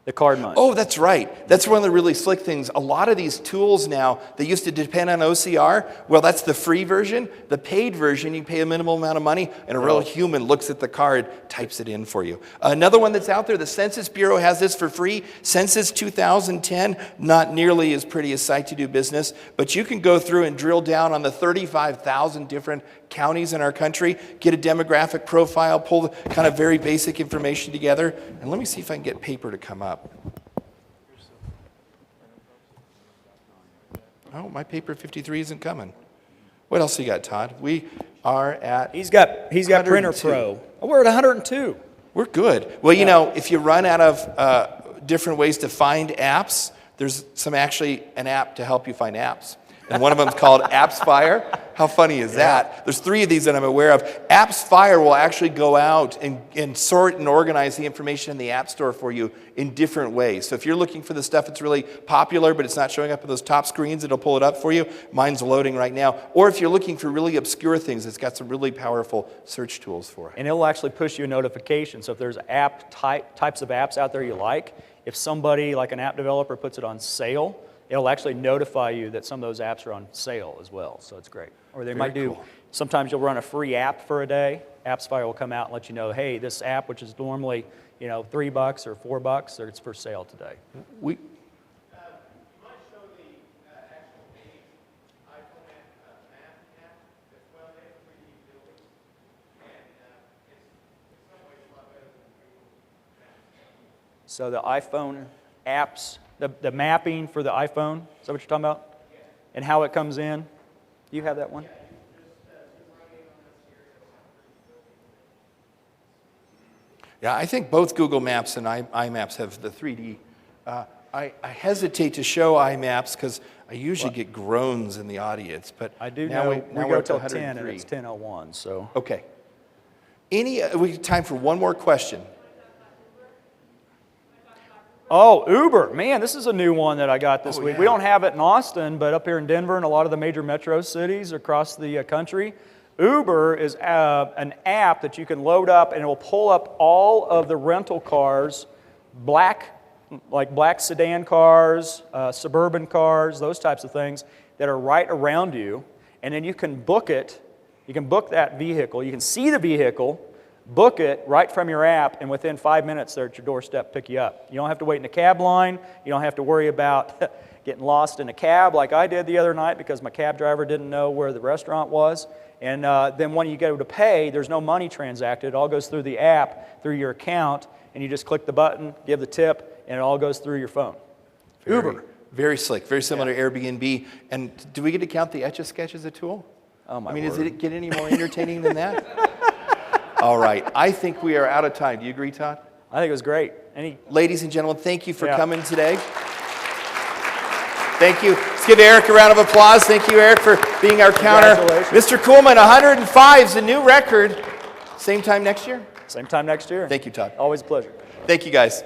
The Card Munch. Oh, that's right. That's one of the really slick things. A lot of these tools now, they used to depend on OCR. Well, that's the free version. The paid version, you pay a minimal amount of money, and a real human looks at the card, types it in for you. Another one that's out there, the Census Bureau has this for free. Census 2010, not nearly as pretty as Site to Do Business, but you can go through and drill down on the 35,000 different counties in our country, get a demographic profile, pull the kind of very basic information together, and let me see if I can get paper to come up. Oh, my paper 53 isn't coming. What else you got, Todd? We are at He's got Printer Pro. Oh, we're at 102. We're good. Well, you know, if you run out of different ways to find apps, there's actually an app to help you find apps. And one of them is called AppsFire. How funny is that? There's 3 of these that I'm aware of. AppsFire will actually go out and sort and organize the information in the App Store for you in different ways. So if you're looking for the stuff that's really popular, but it's not showing up on those top screens, it'll pull it up for you. Mine's loading right now. Or if you're looking for really obscure things, it's got some really powerful search tools for it. And it'll actually push you a notification. So if there's types of apps out there you like, if somebody like an app developer puts it on sale, it'll actually notify you that some of those apps are on sale as well, so it's great. Or they might do, sometimes you'll run a free app for a day. AppsFire will come out and let you know, hey, this app, which is normally, $3 or $4, or it's for sale today. We So the iPhone apps, the mapping for the iPhone, is that what you're talking about? And how it comes in? Do you have that one? Yeah, I think both Google Maps and iMaps have the 3D. I hesitate to show iMaps because I usually get groans in the audience, but I do now know now we we're go up to till 103. 10 and it's 10:01, so. Okay. We have time for one more question. Oh, Uber. Man, this is a new one that I got this week. Yeah. We don't have it in Austin, but up here in Denver and a lot of the major metro cities across the country, Uber is an app that you can load up and it will pull up all of the rental cars, black sedan cars, suburban cars, those types of things that are right around you. And then you can book it. You can book that vehicle. You can see the vehicle, book it right from your app, and within 5 minutes they're at your doorstep, pick you up. You don't have to wait in a cab line. You don't have to worry about getting lost in a cab like I did the other night because my cab driver didn't know where the restaurant was. And then when you go to pay, there's no money transacted. It all goes through the app, through your account, and you just click the button, give the tip, and it all goes through your phone. Uber. Very slick, very similar to Airbnb. And do we get to count the Etch-a-Sketch as a tool? Oh my does word. it get any more entertaining than that? All right, I think we are out of time. Do you agree, Todd? I think it was great. Ladies and gentlemen, thank you for coming today. Thank you. Let's give Eric a round of applause. Thank you, Eric, for being our counter. Mr. Kuhlman, 105 is a new record. Same time next year? Same time next year. Thank you, Todd. Always a pleasure. Thank you, guys.